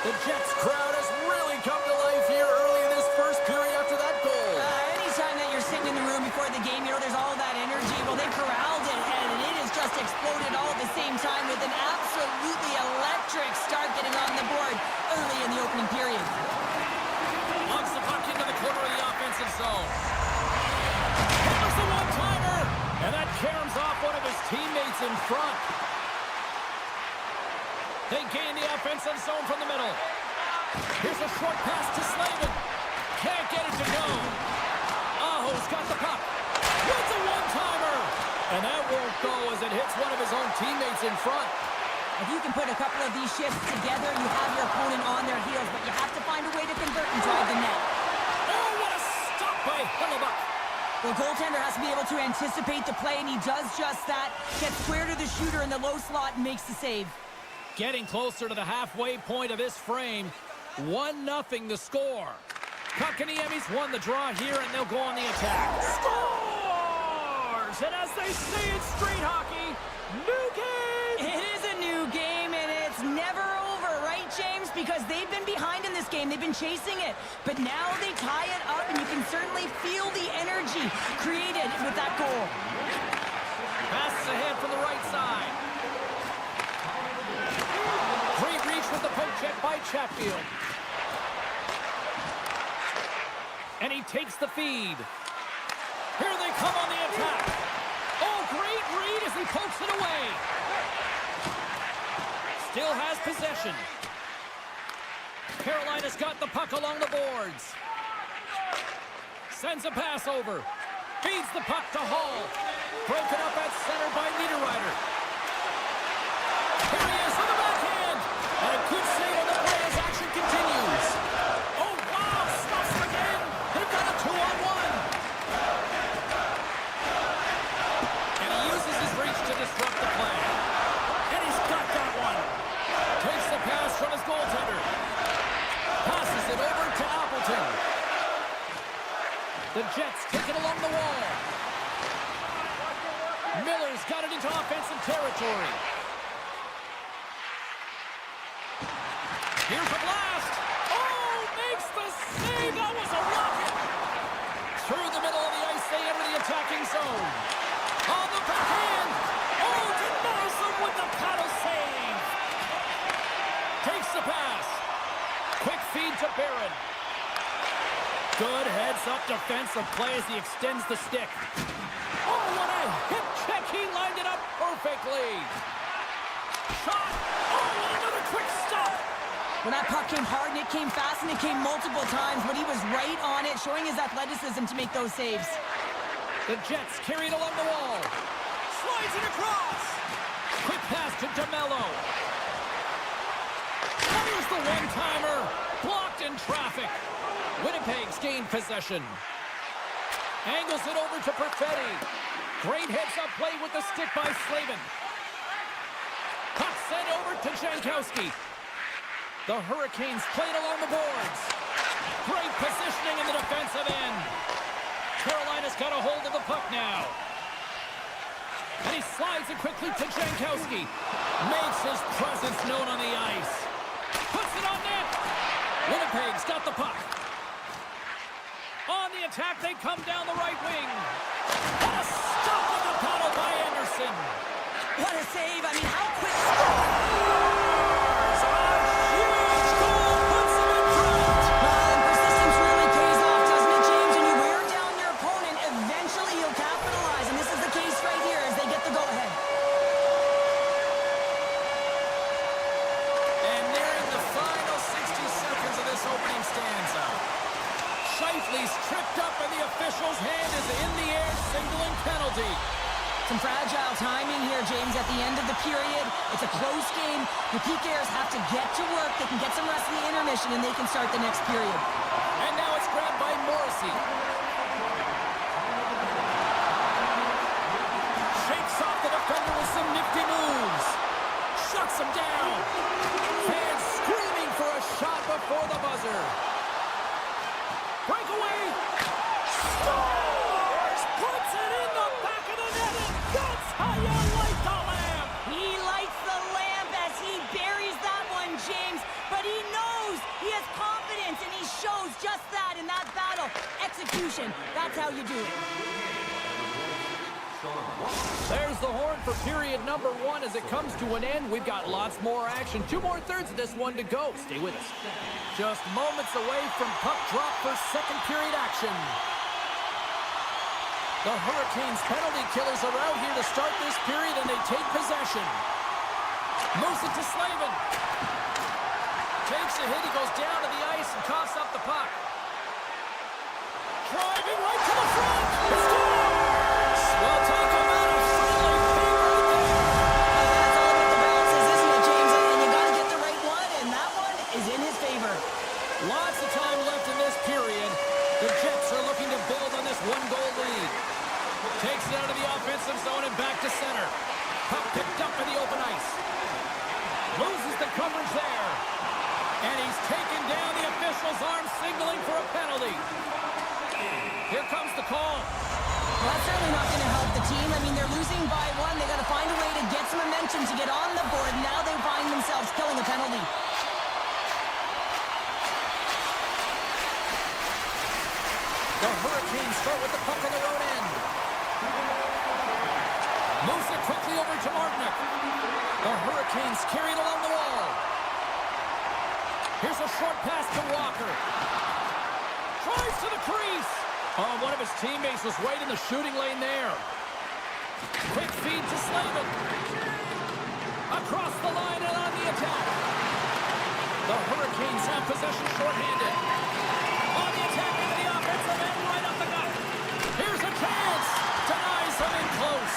The Jets crowd has really come to life here early in this first period after that goal. Anytime that you're sitting in the room before the game, you know there's all that energy. Well, they corralled it, and it has just exploded all at the same time with an absolutely electric start getting on the board early in the opening period. Launches the puck into the corner of the offensive zone. Hammers the one-timer, and that caroms off one of his teammates in front. They gain the offensive zone from the middle. Here's a short pass to Slavin. Can't get it to go. Aho's got the puck. Wins a one-timer. And that won't go as it hits one of his own teammates in front. If you can put a couple of these shifts together, you have your opponent on their heels, but you have to find a way to convert and drive the net. Oh, what a stop by Hellebuyck. The goaltender has to be able to anticipate the play, and he does just that. Gets square to the shooter in the low slot and makes the save. Getting closer to the halfway point of this frame. 1-0 the score. Kotkaniemi's won the draw here, and they'll go on the attack. Scores! And as they say in straight hockey, new game! It is a new game, and it's never over, right, James? Because they've been behind in this game. They've been chasing it. But now they tie it up, and you can certainly feel the energy created with that goal. Passes ahead from the right side. Great reach with the poke check by Chatfield. And he takes the feed. Here they come on the attack. Oh, great read as he pokes it away. Still has possession. Carolina's got the puck along the boards. Sends a pass over. Feeds the puck to Hall. Broken up at center by Niederreiter. Here he is on the backhand. And a good save on the play as action continues. Oh, wow, stuffs again. They've got a 2-on-1. And he uses his reach to disrupt the play. And he's got that one. Takes the pass from his goaltender. Passes it over to Appleton. The Jets take it along the wall. Miller's got it into offensive territory. Here's a blast. Oh, makes the save. That was a rocket. Through the middle of the ice, they enter the attacking zone. On the backhand. Oh, denies them with the paddle save. Takes the pass. Quick feed to Barron. Good heads-up defensive play as he extends the stick. Oh, what a hip check. He lined it up perfectly. Shot. Oh, another quick stop. When that puck came hard and it came fast and it came multiple times, but he was right on it, showing his athleticism to make those saves. The Jets carry it along the wall. Slides it across. Quick pass to DeMello. Here's the one-timer. Blocked in traffic. Winnipeg's gained possession. Angles it over to Perfetti. Great heads-up play with the stick by Slavin. Puck sent over to Jankowski. The Hurricanes played along the boards. Great positioning in the defensive end. Carolina's got a hold of the puck now. And he slides it quickly to Jankowski. Makes his presence known on the ice. Puts it on net. Winnipeg's got the puck. On the attack, they come down the right wing. What a stop with the paddle by Anderson. What a save. I mean, how quick... Persistence really pays off, doesn't it, James? And you wear down your opponent, eventually you'll capitalize. And this is the case right here as they get the go-ahead. And nearing the final 60 seconds of this opening stanza. Shifley's tripped up and the official's hand is in the air, signaling penalty. Some fragile timing here, James, at the end of the period. It's a close game. The PKers have to get to work. They can get some rest in the intermission, and they can start the next period. And now it's grabbed by Morrissey. Shakes off the defender with some nifty moves. Shuts him down. Fans screaming for a shot before the buzzer. Breakaway. Scores! Puts it in the back of the net, and that's how you light the lamp. He lights the lamp as he buries that one, James. But he knows he has confidence, and he shows just that in that battle. Execution. That's how you do it. There's the horn for period number 1 as it comes to an end. We've got lots more action. 2 more thirds of this one to go. Stay with us. Just moments away from puck drop for second period action. The Hurricanes penalty killers are out here to start this period, and they take possession. Moves it to Slavin. Takes a hit. He goes down to the ice and coughs up the puck. Driving right to the front. Scores! Well, talk about a friendly thing right there. That's all about the bounces, isn't it, James? And you got to get the right one, and that one is in his favor. Lots of time left in this period. The Jets are looking to build on this 1-goal lead. Takes it out of the offensive zone and back to center. Puck picked up in the open ice. Loses the coverage there. And he's taken down. The official's arm signaling for a penalty. Here comes the call. Well, that's certainly not going to help the team. I mean, they're losing by 1. They got to find a way to get some momentum to get on the board. Now they find themselves killing a penalty. The Hurricanes start with the puck on their own end. Moves it quickly over to Martinick. The Hurricanes carry it along the wall. Here's a short pass to Walker. Tries to the crease. Oh, one of his teammates was right in the shooting lane there. Quick feed to Slavin. Across the line and on the attack. The Hurricanes have possession shorthanded. On the attack into the offensive end, right up the gut. Here's a chance. Denies him in close.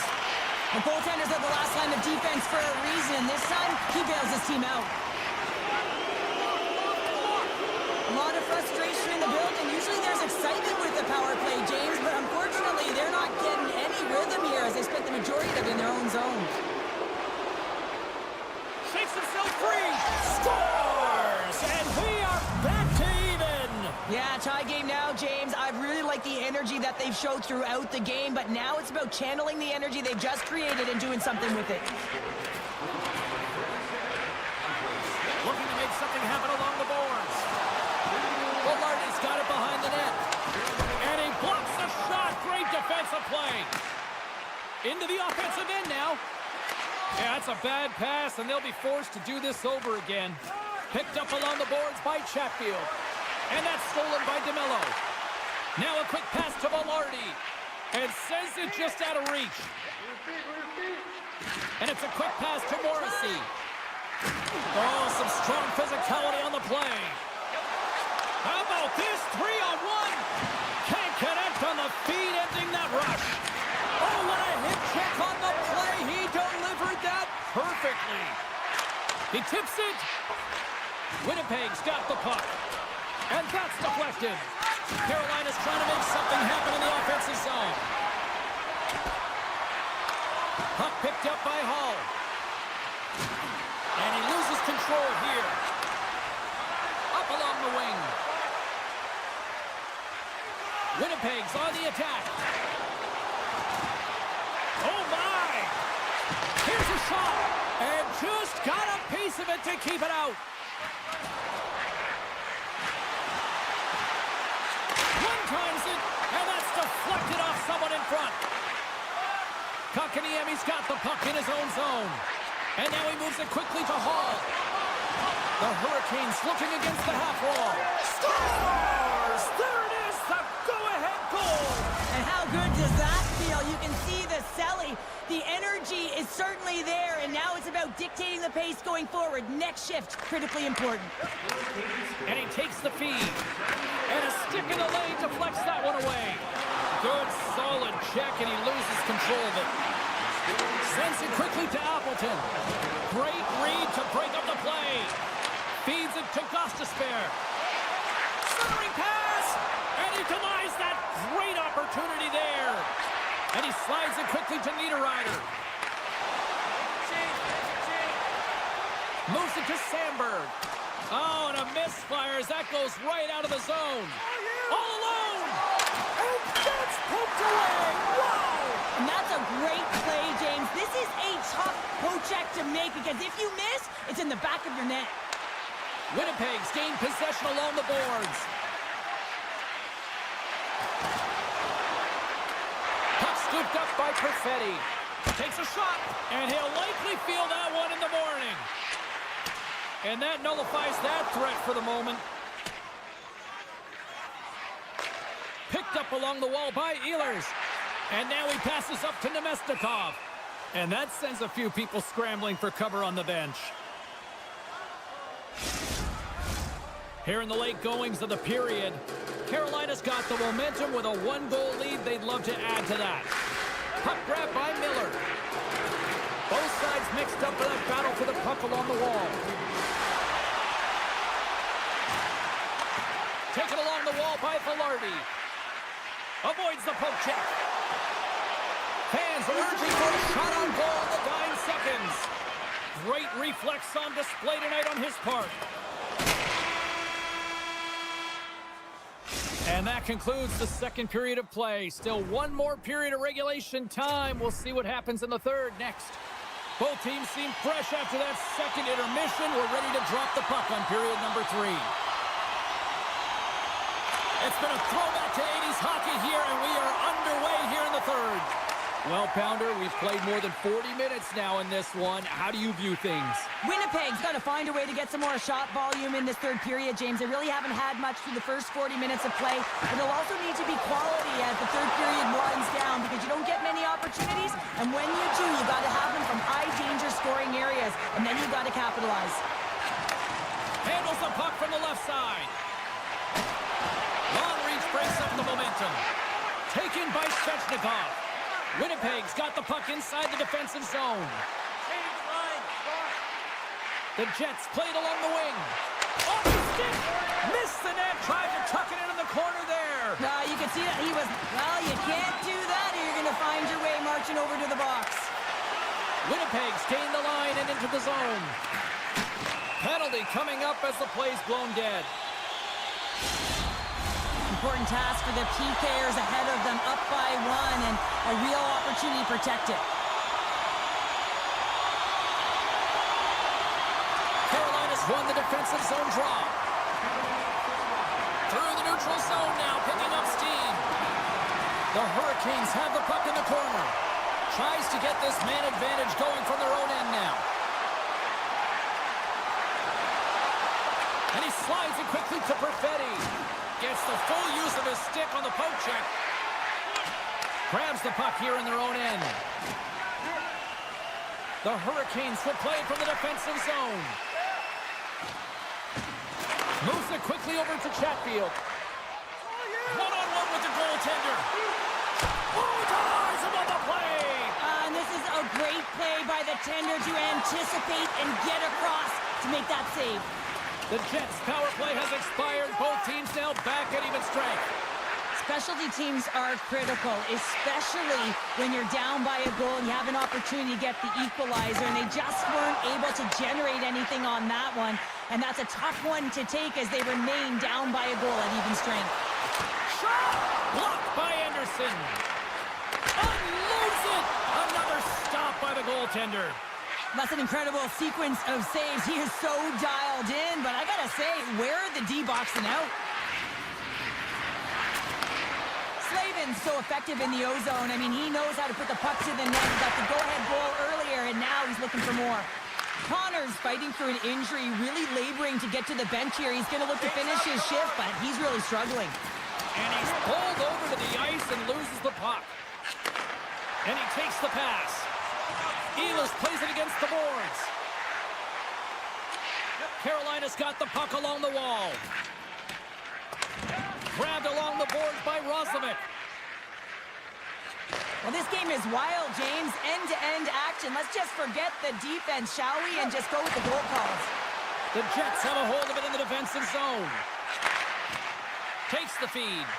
The goaltenders are the last line of defense for a reason. This time, he bails his team out. A lot of frustration in the building. Usually there's excitement with the power play, James, but unfortunately they're not getting any rhythm here as they spent the majority of it in their own zone. Shakes himself free. Scores! And we are back to even. Yeah, tie game now, James. I really like the energy that they've showed throughout the game, but now it's about channeling the energy they've just created and doing something with it. Looking to make something happen along the boards. Velarde's got it behind the net. And he blocks the shot. Great defensive play. Into the offensive end now. Yeah, that's a bad pass, and they'll be forced to do this over again. Picked up along the boards by Chatfield. And that's stolen by DeMello. Now a quick pass to Velarde. And sends it just out of reach. And it's a quick pass to Morrissey. Oh, some strong physicality on the play. How about this? 3-on-1. Can't connect on the feed, ending that rush. Oh, what a hip check on the play. He delivered that perfectly. He tips it. Winnipeg's got the puck. And that's deflected. Carolina's trying to make something happen in the offensive zone. Puck picked up by Hall. And he loses control here. Up along the wing. Winnipeg's on the attack. Oh, my! Here's a shot. And just got a piece of it to keep it out. One-times it, and that's deflected off someone in front. Kotkaniemi's got the puck in his own zone. And now he moves it quickly to Hall. The Hurricanes looking against the half wall. Scores! There it is, the go-ahead goal! And how good does that feel? You can see the Selly. The energy is certainly there, and now it's about dictating the pace going forward. Next shift, critically important. And he takes the feed. And a stick in the lane deflects that one away. Good, solid check, and he loses control of it. Sends it quickly to Appleton. Great read to break up the play. Feeds it to Gostisbehere. Centering pass. And he denies that great opportunity there. And he slides it quickly to Niederreiter. Moves it to Sandberg. Oh, and a misfire as that goes right out of the zone. All alone. And that's poked away. Wow. And that's a great play, James. This is a tough poke check to make because if you miss, it's in the back of your net. Winnipeg's gained possession along the boards. Puck scooped up by Perfetti. Takes a shot, and he'll likely feel that one in the morning. And that nullifies that threat for the moment. Picked up along the wall by Ehlers. And now he passes up to Nemestikov. And that sends a few people scrambling for cover on the bench. Here in the late goings of the period, Carolina's got the momentum with a one-goal lead. They'd love to add to that. Puck grab by Miller. Both sides mixed up for that battle for the puck along the wall. Taken along the wall by Velarde. Avoids the poke check. Fans are urging for a shot on goal in the dying seconds. Great reflex on display tonight on his part. And that concludes the second period of play. Still one more period of regulation time. We'll see what happens in the third next. Both teams seem fresh after that second intermission. We're ready to drop the puck on period number 3. It's been a throwback to 80s hockey here, and we are underway here in the third. Well, Pounder, we've played more than 40 minutes now in this one. How do you view things? Winnipeg's got to find a way to get some more shot volume in this third period, James. They really haven't had much through the first 40 minutes of play, but it'll also need to be quality as the third period winds down because you don't get many opportunities, and when you do, you got to have them from high-danger scoring areas, and then you got to capitalize. Handles the puck from the left side. Long reach breaks up the momentum. Taken by Sneknest. Winnipeg's got the puck inside the defensive zone. The Jets played along the wing. Off the stick! Missed the net, tried to tuck it in the corner there. You can see that he was, well, you can't do that or you're going to find your way marching over to the box. Winnipeg's gained the line and into the zone. Penalty coming up as the play's blown dead. Important task for the PKers ahead of them, up by 1, and a real opportunity to protect it. Carolina's won the defensive zone draw. Through the neutral zone now, picking up steam. The Hurricanes have the puck in the corner. Tries to get this man advantage going from their own end now. And he slides it quickly to Perfetti. Gets the full use of his stick on the poke check. Grabs the puck here in their own end. The Hurricanes will play from the defensive zone. Moves it quickly over to Chatfield. One-on-one with the goaltender. Oh, denies him on the play. And this is a great play by the tender to anticipate and get across to make that save. The Jets' power play has expired. Both teams now back at even strength. Specialty teams are critical, especially when you're down by a goal and you have an opportunity to get the equalizer, and they just weren't able to generate anything on that one. And that's a tough one to take as they remain down by a goal at even strength. Shot! Blocked by Anderson. Unloads it! Another stop by the goaltender. That's an incredible sequence of saves. He is so dialed in, but I gotta say, where are the D-boxing out? Slavin's so effective in the O-zone. I mean, he knows how to put the puck to the net. He got the go-ahead goal earlier, and now he's looking for more. Connor's fighting through an injury, really laboring to get to the bench here. He's gonna look to finish his shift, but he's really struggling. And he's pulled over to the ice and loses the puck. And he takes the pass. Ehlers plays it against the boards. Carolina's got the puck along the wall. Grabbed along the boards by Roslovic. Well, this game is wild, James. End-to-end action. Let's just forget the defense, shall we, and just go with the goal calls. The Jets have a hold of it in the defensive zone. Takes the feed.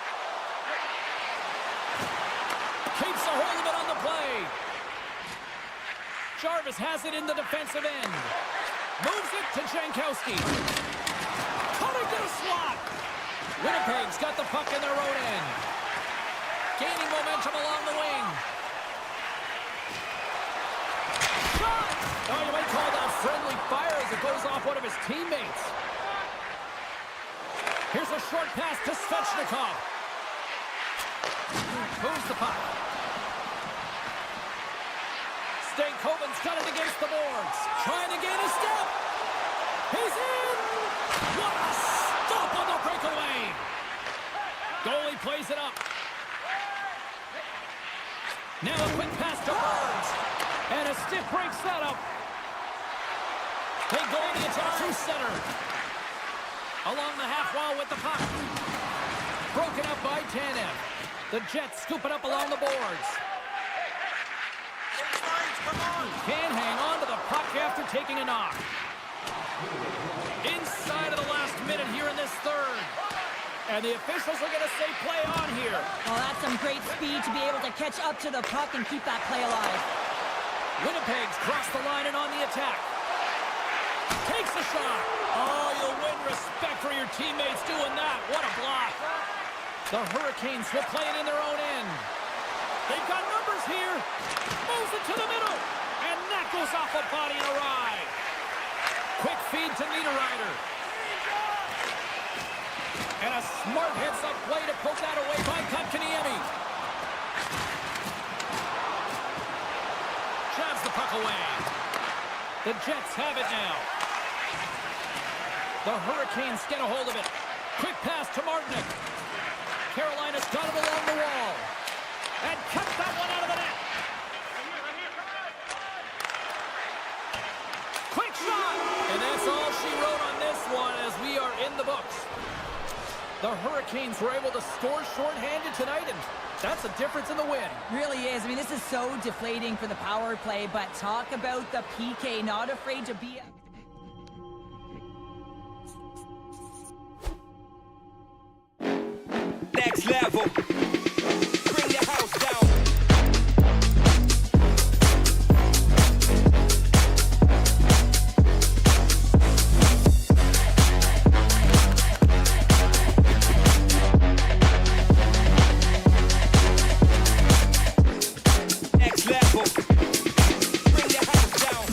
Keeps a hold of it on the play. Jarvis has it in the defensive end. Moves it to Jankowski. Cutting to the slot. Winnipeg's got the puck in their own end. Gaining momentum along the wing. Shot! Oh, you might call that friendly fire as it goes off one of his teammates. Here's a short pass to Svechnikov. Moves the puck. Stankoven's got it against the boards. Trying to gain a step. He's in! What a stop on the breakaway! Goalie plays it up. Now a quick pass to Burns. And a stiff break setup. They go to the attack through center. Along the half wall with the puck. Broken up by Tanev. The Jets scoop it up along the boards. Can't hang on to the puck after taking a knock. Inside of the last minute here in this third. And the officials are going to say play on here. Well, that's some great speed to be able to catch up to the puck and keep that play alive. Winnipeg's crossed the line and on the attack. Takes a shot. Oh, you'll win respect for your teammates doing that. What a block. The Hurricanes will play it in their own end. They've got numbers here. Moves it to the middle. And that goes off a body and a ride. Quick feed to Niederreiter. And a smart heads-up play to poke that away by Kotkaniemi. Jabs the puck away. The Jets have it now. The Hurricanes get a hold of it. Quick pass to Martinic. Carolina's got it along the wall. And cuts that one out of the net. Quick shot! And that's all she wrote on this one as we are in the books. The Hurricanes were able to score shorthanded tonight, and that's a difference in the win. Really is. I mean, this is so deflating for the power play, but talk about the PK, not afraid to be... Next level. Bring the house down. Next level. Bring the house down.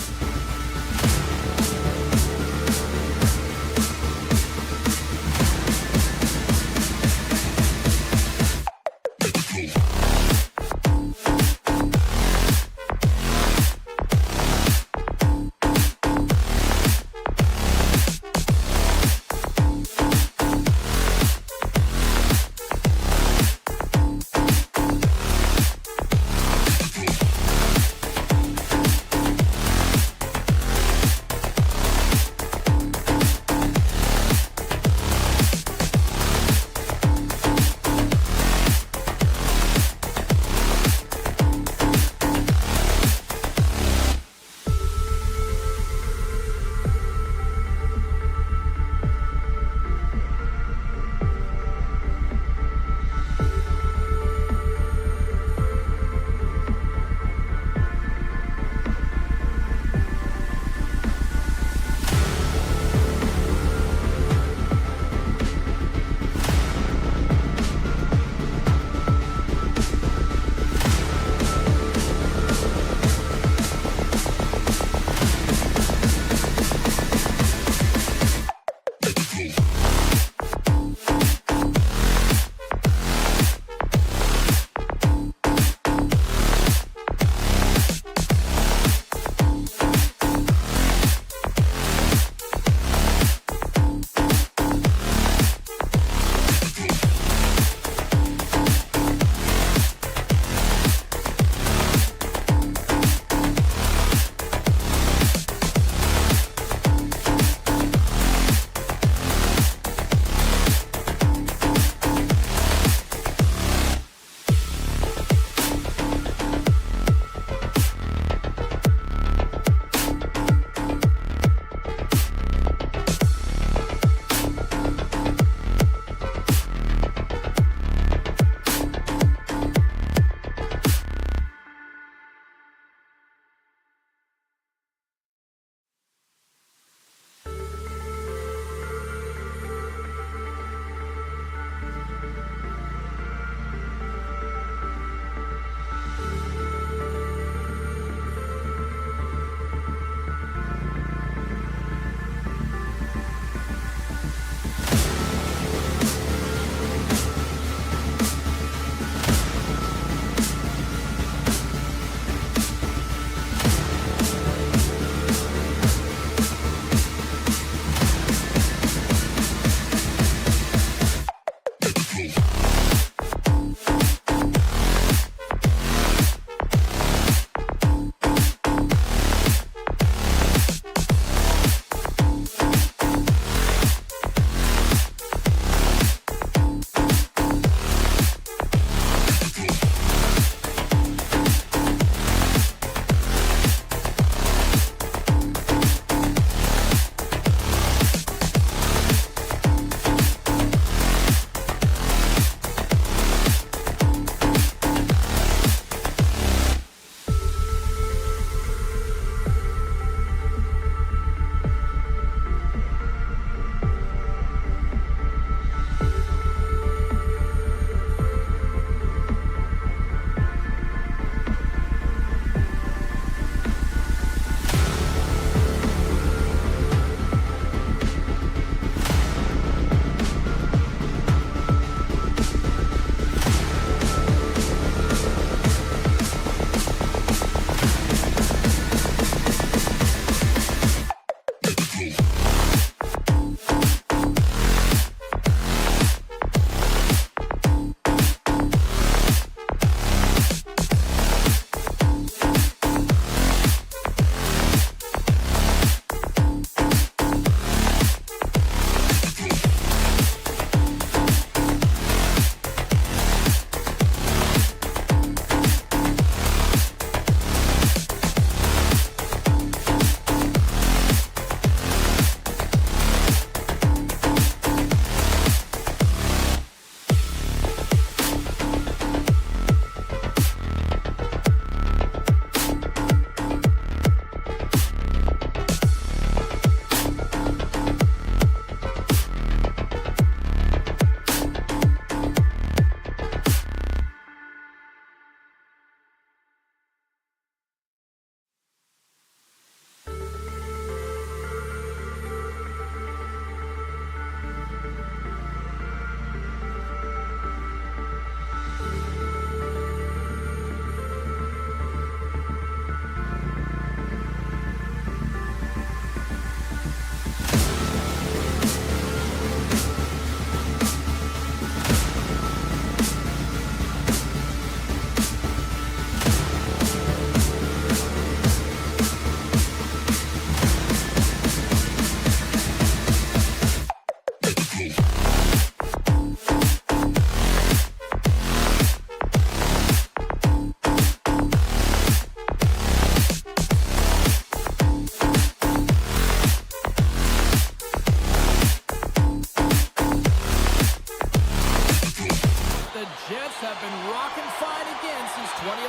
have been rocking fine again since 2011.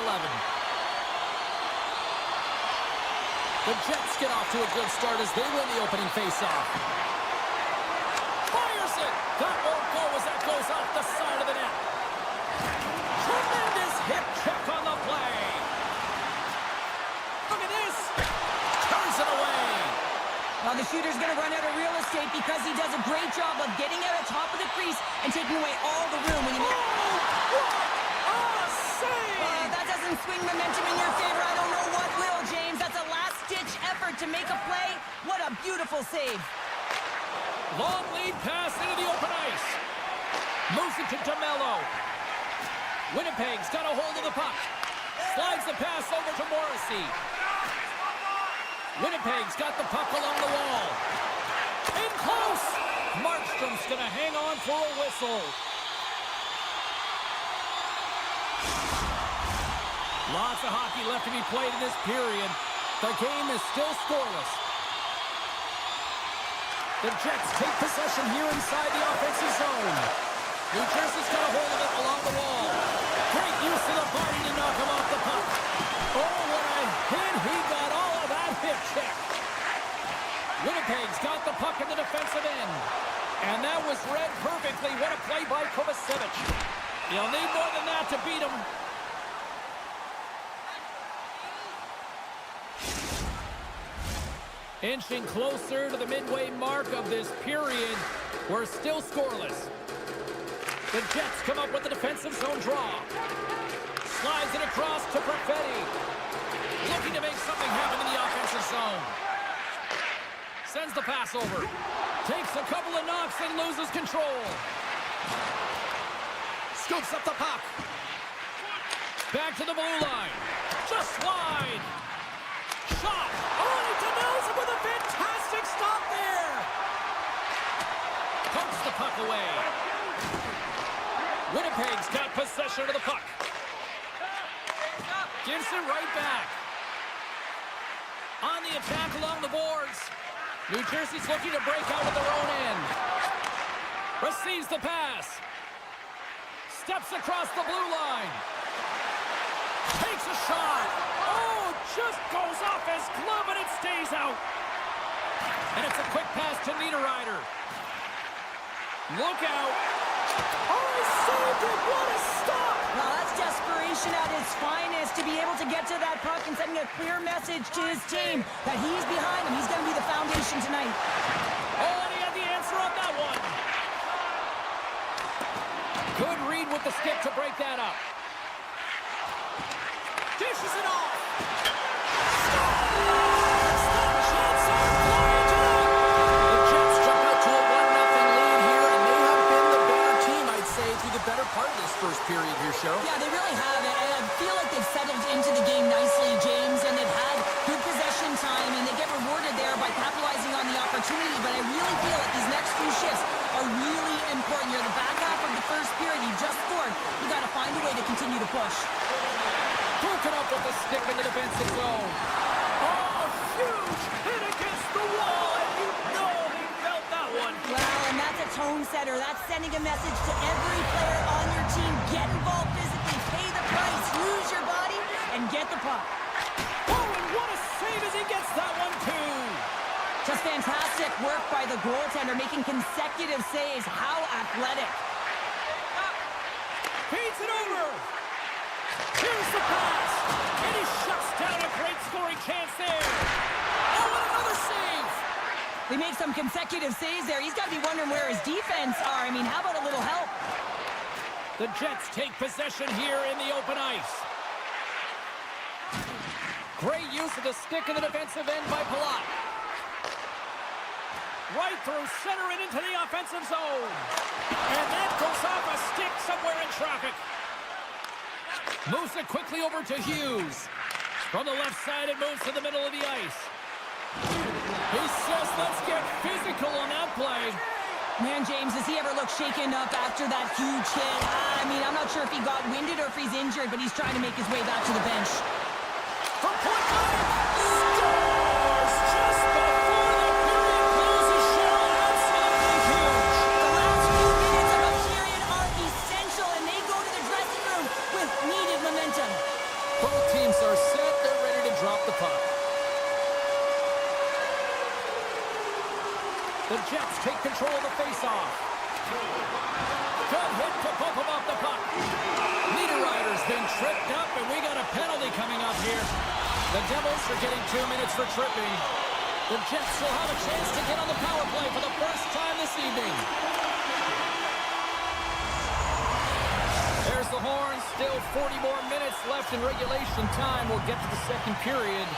The Jets get off to a good start as they win the opening faceoff. Fires it! That won't go as that goes off the side of the net. Tremendous hip check on the play. Look at this! Turns it away. Well, the shooter's going to run out of real estate because he does a great job of getting out at top of the crease and taking away all the room when he makes... What a save! That doesn't swing momentum in your favor. I don't know what will, James. That's a last-ditch effort to make a play. What a beautiful save. Long lead pass into the open ice. Moves it to DeMello. Winnipeg's got a hold of the puck. Slides the pass over to Morrissey. Winnipeg's got the puck along the wall. In close! Markstrom's gonna hang on for a whistle. Lots of hockey left to be played in this period. The game is still scoreless. The Jets take possession here inside the offensive zone. New Jersey's got a hold of it along the wall. Great use of the body to knock him off the puck. Oh, what a hit. He got all of that hip check. Winnipeg's got the puck in the defensive end. And that was read perfectly. What a play by Kovacevic. He'll need more than that to beat him. Inching closer to the midway mark of this period. We're still scoreless. The Jets come up with the defensive zone draw. Slides it across to Perfetti. Looking to make something happen in the offensive zone. Sends the pass over. Takes a couple of knocks and loses control. Scoops up the puck. Back to the blue line. Just wide. Shot. Oh, he denies it with a fantastic stop there. Pumps the puck away. Winnipeg's got possession of the puck. Gives it right back. On the attack along the boards. New Jersey's looking to break out at their own end. Receives the pass. Steps across the blue line. Takes a shot. Oh, just goes off his glove and it stays out. And it's a quick pass to Niederreiter. Look out. Oh, he saved it. What a stop. Well, that's desperation at its finest to be able to get to that puck and sending a clear message to his team that he's behind him. He's going to be the foundation tonight. Oh, and he had the answer on that one. Good read with the stick to break that up. Dishes it off. The Jets jump out to a 1-0 lead here, and they have been the better team, I'd say, through the better part of this first period here, Cheryl. Yeah, they really have. And I feel like they've settled into the game nicely, James, and they've had good possession time, and they get rewarded there by capitalizing on the opportunity. But I really feel like these next few shifts are really important. You're the back half of the first period. You just scored. You got to find a way to continue to push. Broken up with the stick in the defensive zone. Oh, huge hit against the wall, and you know he felt that one. Well, and that's a tone setter. That's sending a message to every player on your team. Get involved physically, pay the price, use your body, and get the puck. Oh, and what a save as he gets that one, too. Just fantastic work by the goaltender, making consecutive saves. How athletic. Feeds it over. Here's the pass. And he shuts down a great scoring chance there. Oh, and another save. They made some consecutive saves there. He's got to be wondering where his defense are. I mean, how about a little help? The Jets take possession here in the open ice. Great use of the stick in the defensive end by Palat. Right through center and into the offensive zone. And that goes off a stick somewhere in traffic. Moves it quickly over to Hughes. From the left side, it moves to the middle of the ice. He says, let's get physical on that play. Man, James, does he ever look shaken up after that huge hit? I mean, I'm not sure if he got winded or if he's injured, but he's trying to make his way back to the bench. From point blank, scores just before the period closes. Cheryl, absolutely huge. The last few minutes of a period are essential, and they go to the dressing room The Jets take control of the faceoff. Good hit to bump him off the puck. Niederreiter's been tripped up, and we got a penalty coming up here. The Devils are getting 2 minutes for tripping. The Jets will have a chance to get on the power play for the first time this evening. There's the horn. Still 40 more minutes left in regulation time. We'll get to the second period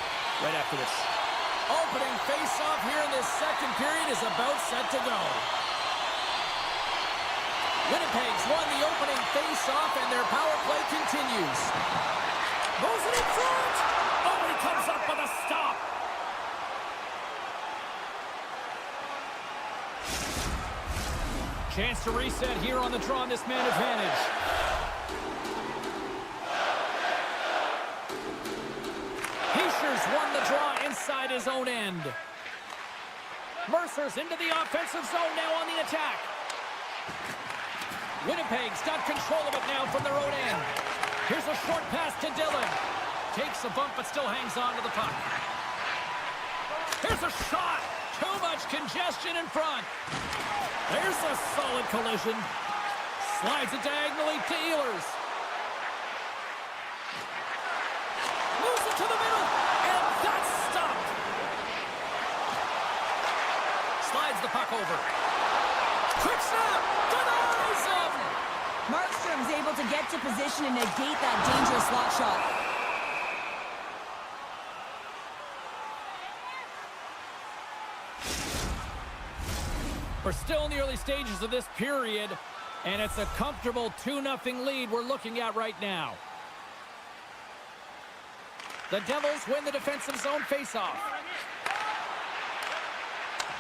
right after this. Opening face-off here in this second period is about set to go. Winnipeg's won the opening face-off, and their power play continues. Moves it in front. Oh, he comes up with a stop. Chance to reset here on the draw on this man advantage. Heischer's won the draw inside his own end. Mercer's into the offensive zone now on the attack. Winnipeg's got control of it now from their own end. Here's a short pass to Dillon. Takes a bump but still hangs on to the puck. Here's a shot. Too much congestion in front. There's a solid collision. Slides it diagonally to Ehlers. Moves it to the middle, and that's stopped. Slides the puck over. Quick snap, denies him. Markstrom's able to get to position and negate that dangerous slot shot. We're still in the early stages of this period, and it's a comfortable 2-0 lead we're looking at right now. The Devils win the defensive zone faceoff.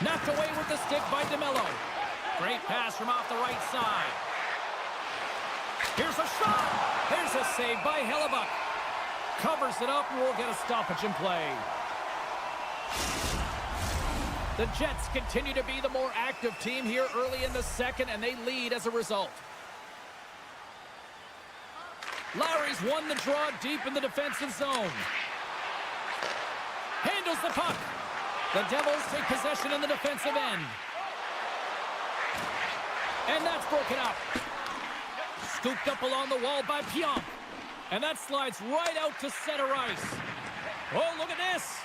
Knocked away with the stick by DeMello. Great pass from off the right side. Here's a shot. There's a save by Hellebuck. Covers it up, and we'll get a stoppage in play. The Jets continue to be the more active team here early in the second, and they lead as a result. Lowry's won the draw deep in the defensive zone. Handles the puck. The Devils take possession in the defensive end. And that's broken up. Scooped up along the wall by Pionk. And that slides right out to center ice. Oh, look at this.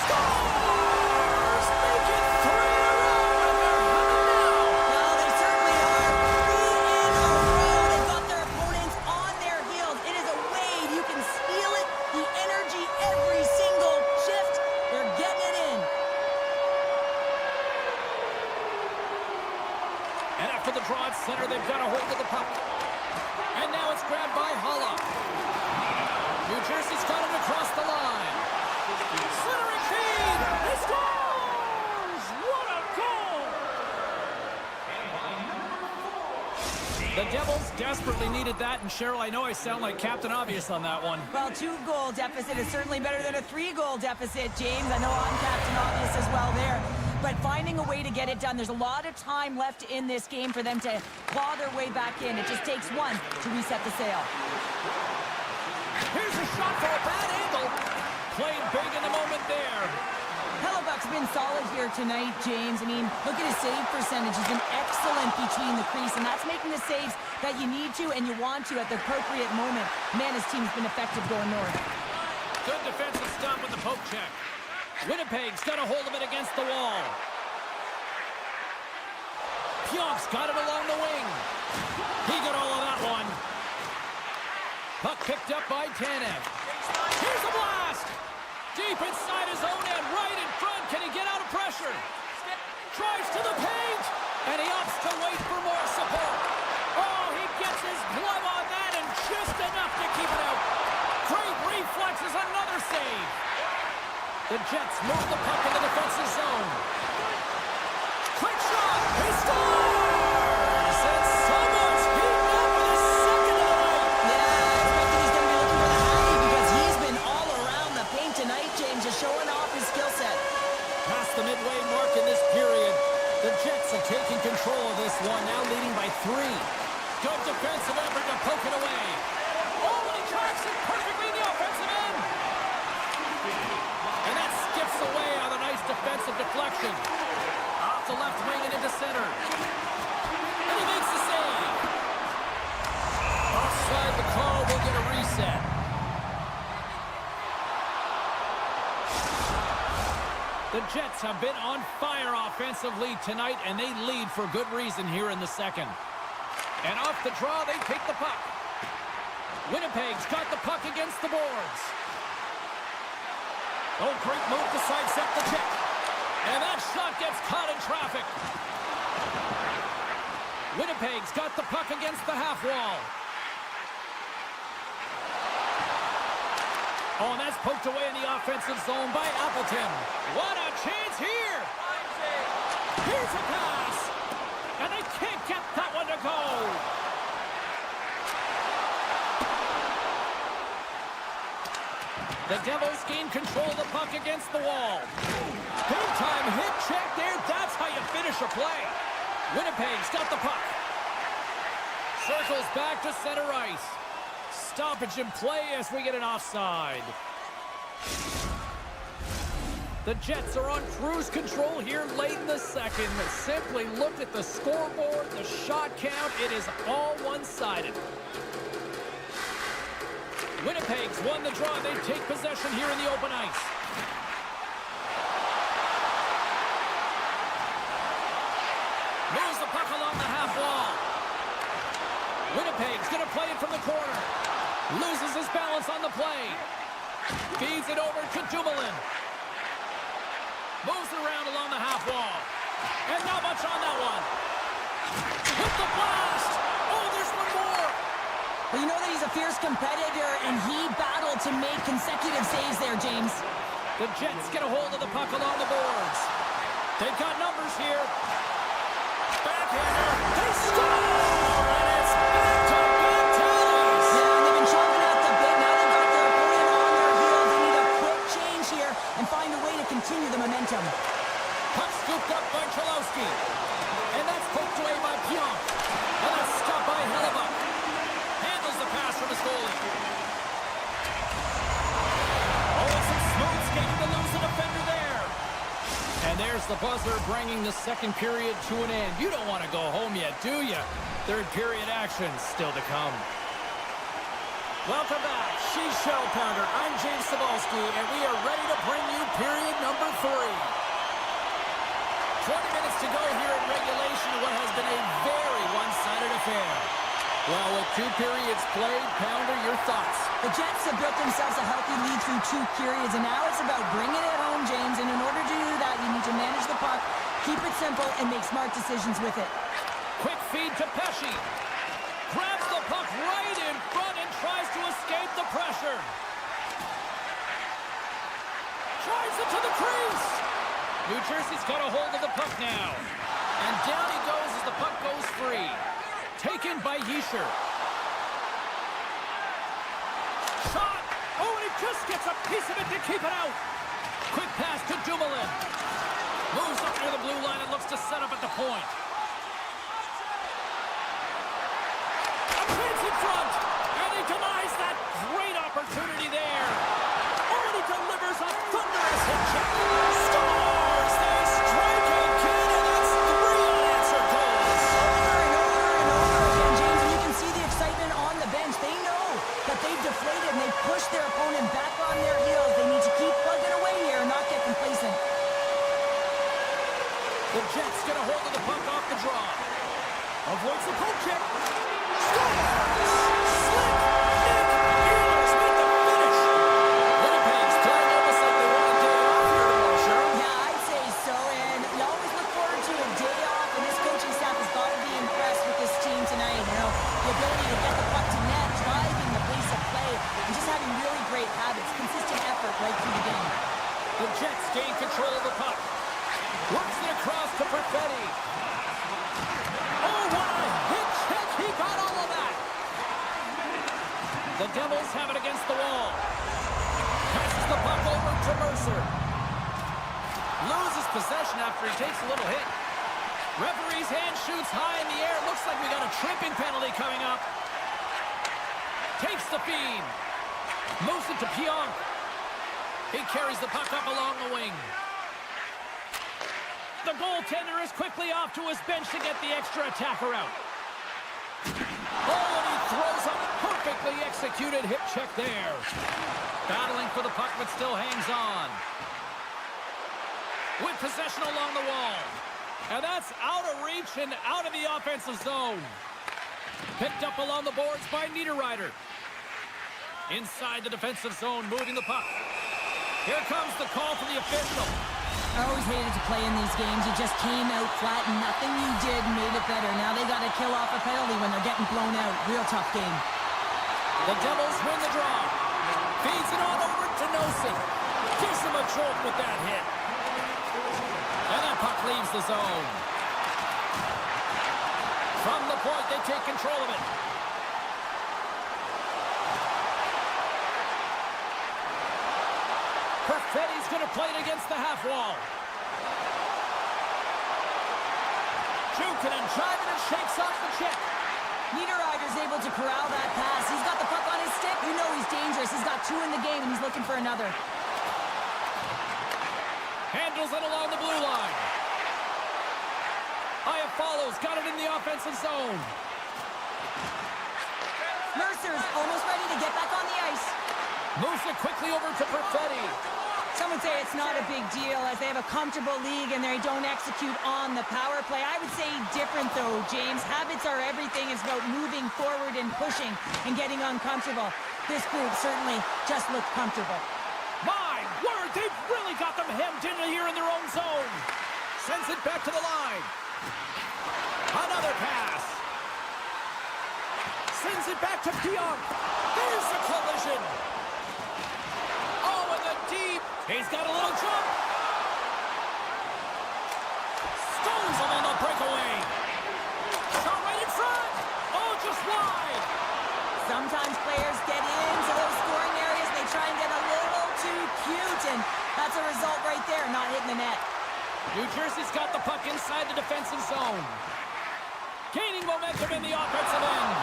Scores! Make it 3 in a row, and they're hunting now. Well, they certainly are. 3 in a row. They've got their opponents on their heels. It is a wave. You can feel it. The energy every single shift. They're getting it in. And after the draw at center, they've got a hold of the puck. And now it's grabbed by Holla. New Jersey's got it across the line. Centering feed! He scores! What a goal! The Devils desperately needed that, and Cheryl, I know I sound like Captain Obvious on that one. Well, 2-goal deficit is certainly better than a 3-goal deficit, James. I know I'm Captain Obvious as well there. But finding a way to get it done, there's a lot of time left in this game for them to claw their way back in. It just takes one to reset the sail. Here's a shot for a bad angle. Playing big in the moment there. Hellebuck's been solid here tonight, James. I mean, look at his save percentage. He's been excellent between the crease, and that's making the saves that you need to and you want to at the appropriate moment. Man, his team's been effective going north. Good defensive stop with the poke check. Winnipeg's got a hold of it against the wall. Pionk's got it along the wing. He got all of that one. Puck picked up by Tanev. Here's a blast! Deep inside his own end, right in front. Can he get out of pressure? Drives to the paint, and he opts to wait for more support. Oh, he gets his glove on that, and just enough to keep it out. Great reflexes, another save. The Jets move the puck in the defensive zone. Quick shot, he scores! And someone's heating up for the second of the night. Yeah, I expect he's going to be looking for the hockey because he's been all around the paint tonight, James, just showing off his skill set. Past the midway mark in this period, the Jets are taking control of this one, now leading by 3. Good defensive effort to poke it away. Oh, and he tracks it perfectly in the offensive end. And that skips away on The Jets have been on fire offensively tonight, and they lead for good reason here in the second. And off the draw, they take the puck. Winnipeg's got the puck against the boards. Oh, great move to sidestep the check. And that shot gets caught in traffic. Winnipeg's got the puck against the half wall. Oh, and that's poked away in the offensive zone by Appleton. What a chance here! Here's a pass! And they can't get that one to go! The Devils gain control of the puck against the wall. Big time hit check there. That's how you finish a play. Winnipeg's got the puck. Circles back to center ice. Stoppage in play as we get an offside. The Jets are on cruise control here late in the second. Simply look at the scoreboard, the shot count. It is all one-sided. Winnipeg's won the draw. They take possession here in the open ice. Moves the puck along the half wall. Winnipeg's going to play it from the corner. Loses his balance on the play. Feeds it over to Dumoulin. Moves it around along the half wall. And not much on that one. With the blast. Oh, there's one more. Well, you know that he's a fierce competitor, and he battled to make consecutive saves there, James. The Jets get a hold of the puck along the boards. They've got numbers here. Backhander. They score! And it's back to good tallies. Yeah, and they've been chomping at the bit. Now they've got their opponent on their heels. They need a quick change here and find a way to continue the momentum. Puck scooped up by Chalowski. And that's poked away by Pionk. And that's stopped by Hellebuck. Handles the pass from his goalie. Oh, it's some smooth skating to lose the defender there. And there's the buzzer bringing the second period to an end. You don't want to go home yet, do you? Third period action still to come. Welcome back. She's Show Pounder. I'm James Cebulski, and we are ready to bring you period number 3. 20 minutes to go here in regulation of what has been a very one-sided affair. Well, with 2 periods played, Pounder, your thoughts? The Jets have built themselves a healthy lead through 2 periods, and now it's about bringing it home, James. And in order to do that, you need to manage the puck, keep it simple, and make smart decisions with it. Quick feed to Pesce. Grabs the puck right in front and tries to escape the pressure. Drives it to the crease. New Jersey's got a hold of the puck now. And down he goes as the puck goes free. Taken by Hischier. Shot! Oh, and he just gets a piece of it to keep it out. Quick pass to Dumoulin. Moves up near the blue line and looks to set up at the point. A chance in front! And he denies that great opportunity there. Oh, and he delivers a thunderous hit check. Scores! They strike again, and that's 3 unanswered goals. Over and over again, James, and you can see the excitement on the bench. They know that they've deflated and they've pushed their opponent back on their heels. They need to keep plugging away here and not get complacent. The Jets get a hold of the puck off the draw. Avoids the poke check. Scores! Slick! Ehlers with the finish. Winnipeg's playing almost like they want a day off here tomorrow, Cheryl. Yeah, I'd say so, and you always look forward to a day off, and this coaching staff has got to be impressed with this team tonight. You know, the ability to get the puck to net, driving the pace of play, and just having really great habits, consistent effort right through the game. The Jets gain control of the puck. Works it across to Perfetti. Oh, what a hit check. He got all of that. The Devils have it against the wall. Passes the puck over to Mercer. Loses possession after he takes a little hit. Referee's hand shoots high in the air. Looks like we got a tripping penalty coming up. Takes the feed. Moves it to Pionk. He carries the puck up along the wing. The goaltender is quickly off to his bench to get the extra attacker out. Oh, and he throws a perfectly executed hip check there. Battling for the puck, but still hangs on. with possession along the wall. And that's out of reach and out of the offensive zone. Picked up along the boards by Niederreiter. Inside the defensive zone, moving the puck. Here comes the call from the official. I always hated to play in these games. You just came out flat and nothing you did made it better. Now they got to kill off a penalty when they're getting blown out. Real tough game. The Devils win the draw. Feeds it on over to Nosey. Gives him a jolt with that hit. And that puck leaves the zone. From the point, they take control of it. Perfetti's going to play it against the half wall. Jukinen driving and shakes off the check. Niederreiter's able to corral that pass. He's got the puck on his stick. You know he's dangerous. He's got 2 in the game, and he's looking for another. Handles it along the blue line. YFalubaz got it in the offensive zone. Mercer's almost ready to get back on the ice. Moves it quickly over to Perfetti. Some would say it's not a big deal as they have a comfortable league and they don't execute on the power play. I would say different though, James. Habits are everything. It's about moving forward and pushing and getting uncomfortable. This group certainly just looked comfortable. My word, they've really got them hemmed in here in their own zone. Sends it back to the line. Another pass. Sends it back to Pionk. There's the collision. Oh, and the deep. He's got a little jump. Stones him on the breakaway. Shot right in front. Oh, just wide. Sometimes players get into those scoring areas and they try and get a little too cute, and that's a result right there, not hitting the net. New Jersey's got the puck inside the defensive zone. Gaining momentum in the offensive end.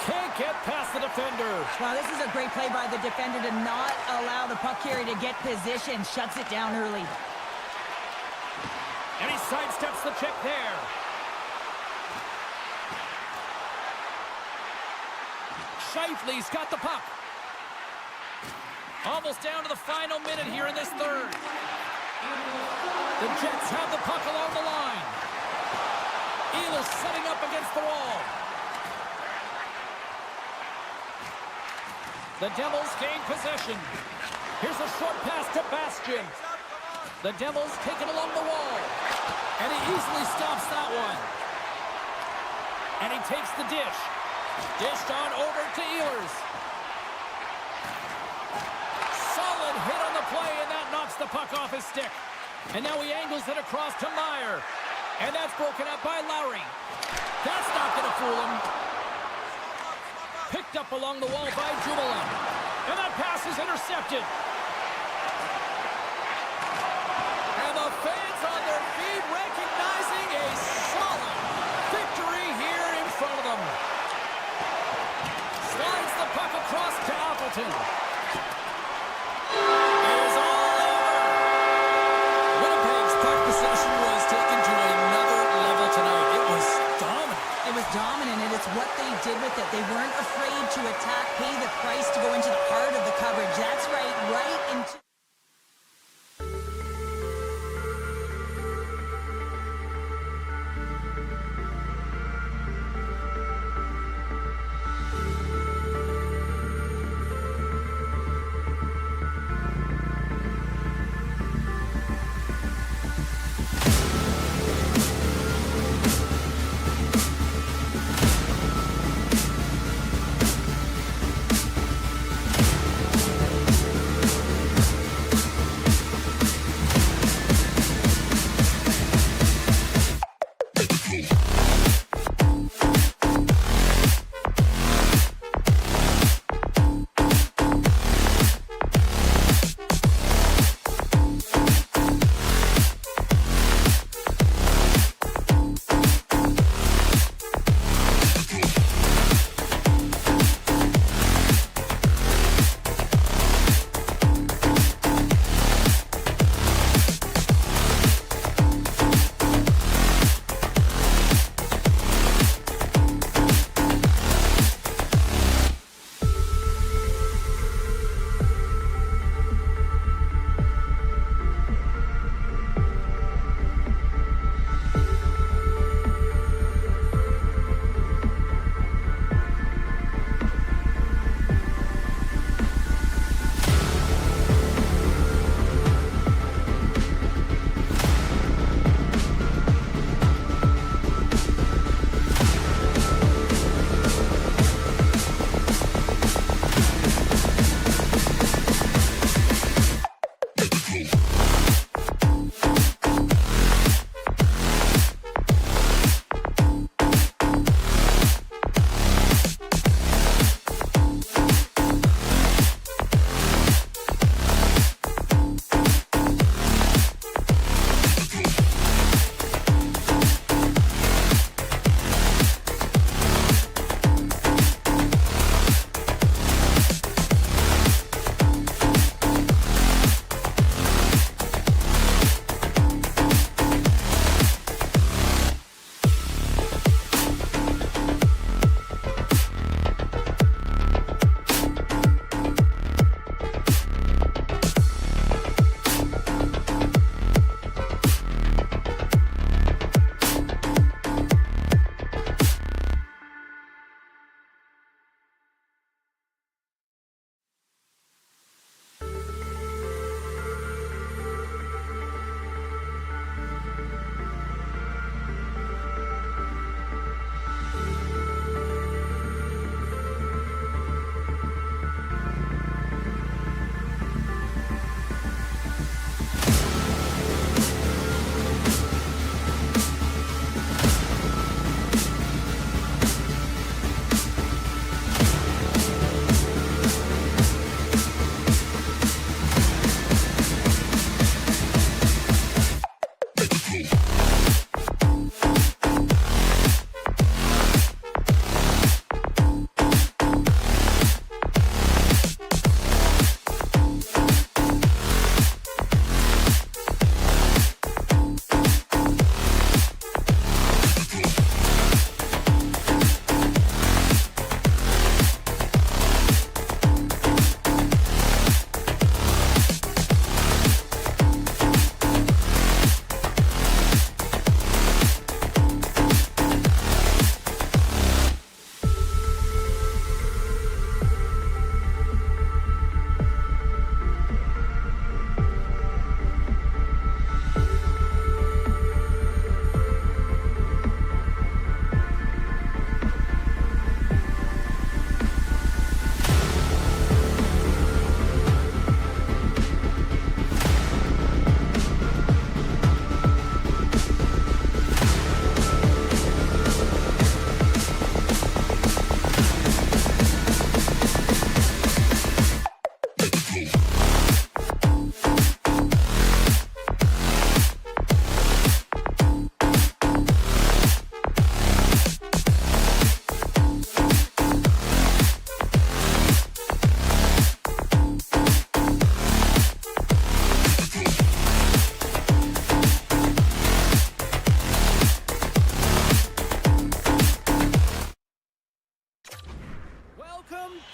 Can't get past the defender. Wow, this is a great play by the defender to not allow the puck carrier to get position. Shuts it down early. And he sidesteps the check there. Scheifele's got the puck. Almost down to the final minute here in this third. The Jets have the puck along the line. Ehlers setting up against the wall. The Devils gain possession. Here's a short pass to Bastian. The Devils take it along the wall. And he easily stops that one. And he takes the dish. Dished on over to Ehlers. Solid hit on the play, and that knocks the puck off his stick. And now he angles it across to Meyer. And that's broken up by Lowry. That's not going to fool him. Picked up along the wall by Dumoulin. And that pass is intercepted. And the fans on their feet recognizing a solid victory here in front of them. Slides the puck across to Appleton. Is all over. Winnipeg's puck possession was taken to another level tonight. It was dominant. It was dominant, and it's what they did with it. They weren't afraid to attack, pay the price to go into the heart of the coverage. That's right into...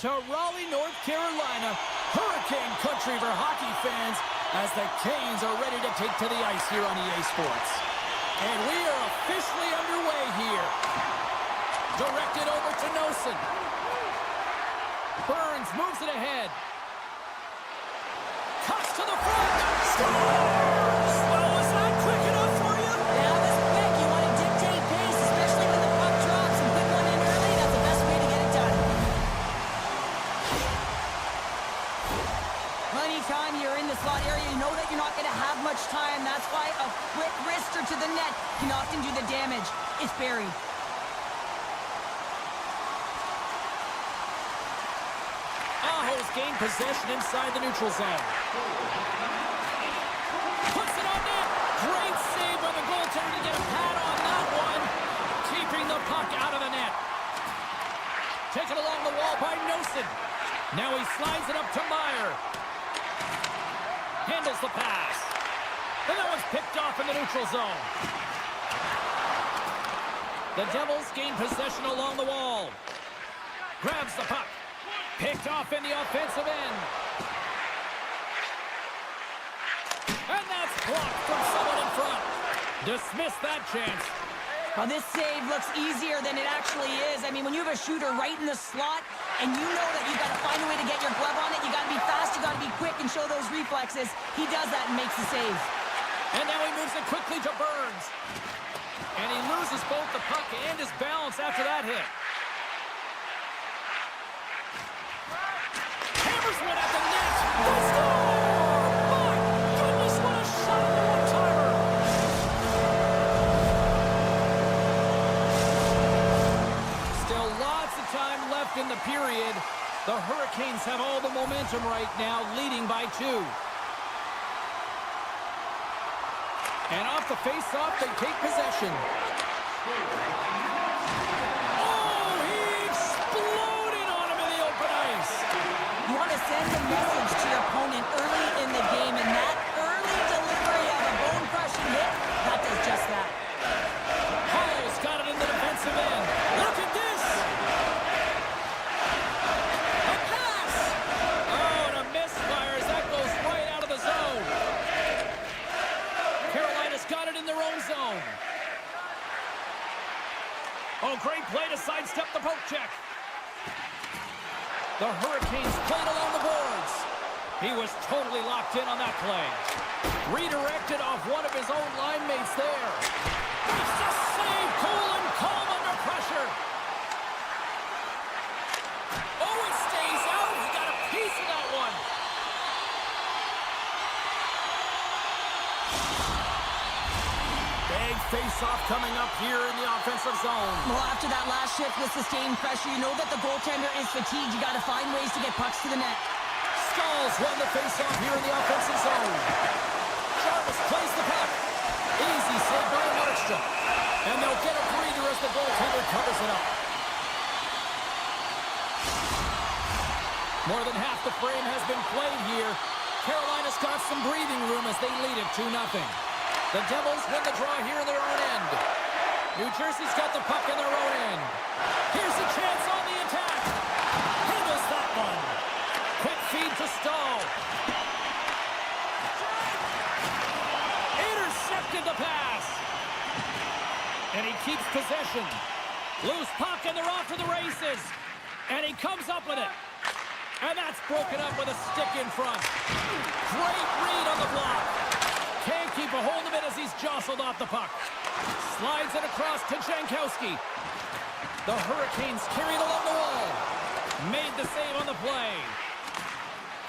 to Raleigh, North Carolina, Hurricane country for hockey fans, as the Canes are ready to take to the ice here on EA Sports. And we are officially underway here. Directed over to Nosen. Burns moves it ahead. Cuts to the front. Scores! Well, was that quick enough for you? That was quick. You want to dictate pace, especially when the puck drops and put one in early. That's the best way to get it done. Anytime you're in the slot area, you know that you're not going to have much time. That's why a quick wrister to the net can often do the damage. It's buried. Aho's gained possession inside the neutral zone. Puts it on net. Great save by the goaltender to get a pad on that one. Keeping the puck out of the net. Taken along the wall by Nosen. Now he slides it up to Meyer. Handles the pass. And that one's picked off in the neutral zone. The Devils gain possession along the wall. Grabs the puck. Picked off in the offensive end. And that's blocked from someone in front. Dismiss that chance. Well, this save looks easier than it actually is. I mean, when you have a shooter right in the slot and you know that you've got to find a way to get your glove on it, you got to be fast, you got to be quick and show those reflexes. He does that and makes the save. And now he moves it quickly to Burns. And he loses both the puck and his balance after that hit. Hammers one at the net. The score! My goodness, what a shot on the one-timer! Still lots of time left in the period. The Hurricanes have all the momentum right now, leading by 2. And off the face-off, they take possession. Oh, he exploded on him in the open ice. You want to send a message to your opponent early in the game, and that early delivery of a bone-crushing hit, that does just that. Hall's got it in the defensive end. Look at this. A pass. Oh, and a misfire as that goes right out of the zone. Carolina's got it in their own zone. Oh, great play to sidestep the poke check. The Hurricanes played along the boards. He was totally locked in on that play. Redirected off one of his own line mates there. It's a save, cool and calm under pressure. Oh, it stays out. He got a piece of that one. Big face-off coming up here in the offensive zone. Well, after that last shift with sustained pressure, you know that the goaltender is fatigued. You got to find ways to get pucks to the net. Stalls won the face-off here in the offensive zone. Jarvis plays the puck. Easy save by Markstrom. And they'll get a breather as the goaltender covers it up. More than half the frame has been played here. Carolina's got some breathing room as they lead it 2-0. The Devils win the draw here in their own end. New Jersey's got the puck in their own end. Here's a chance on the attack. Handles that one. Quick feed to Stahl. Intercepted the pass. And he keeps possession. Loose puck and they're off to the races. And he comes up with it. And that's broken up with a stick in front. Great read on the block. Can't keep a hold of it as he's jostled off the puck. Slides it across to Jankowski. The Hurricanes carry it along the wall. Made the save on the play.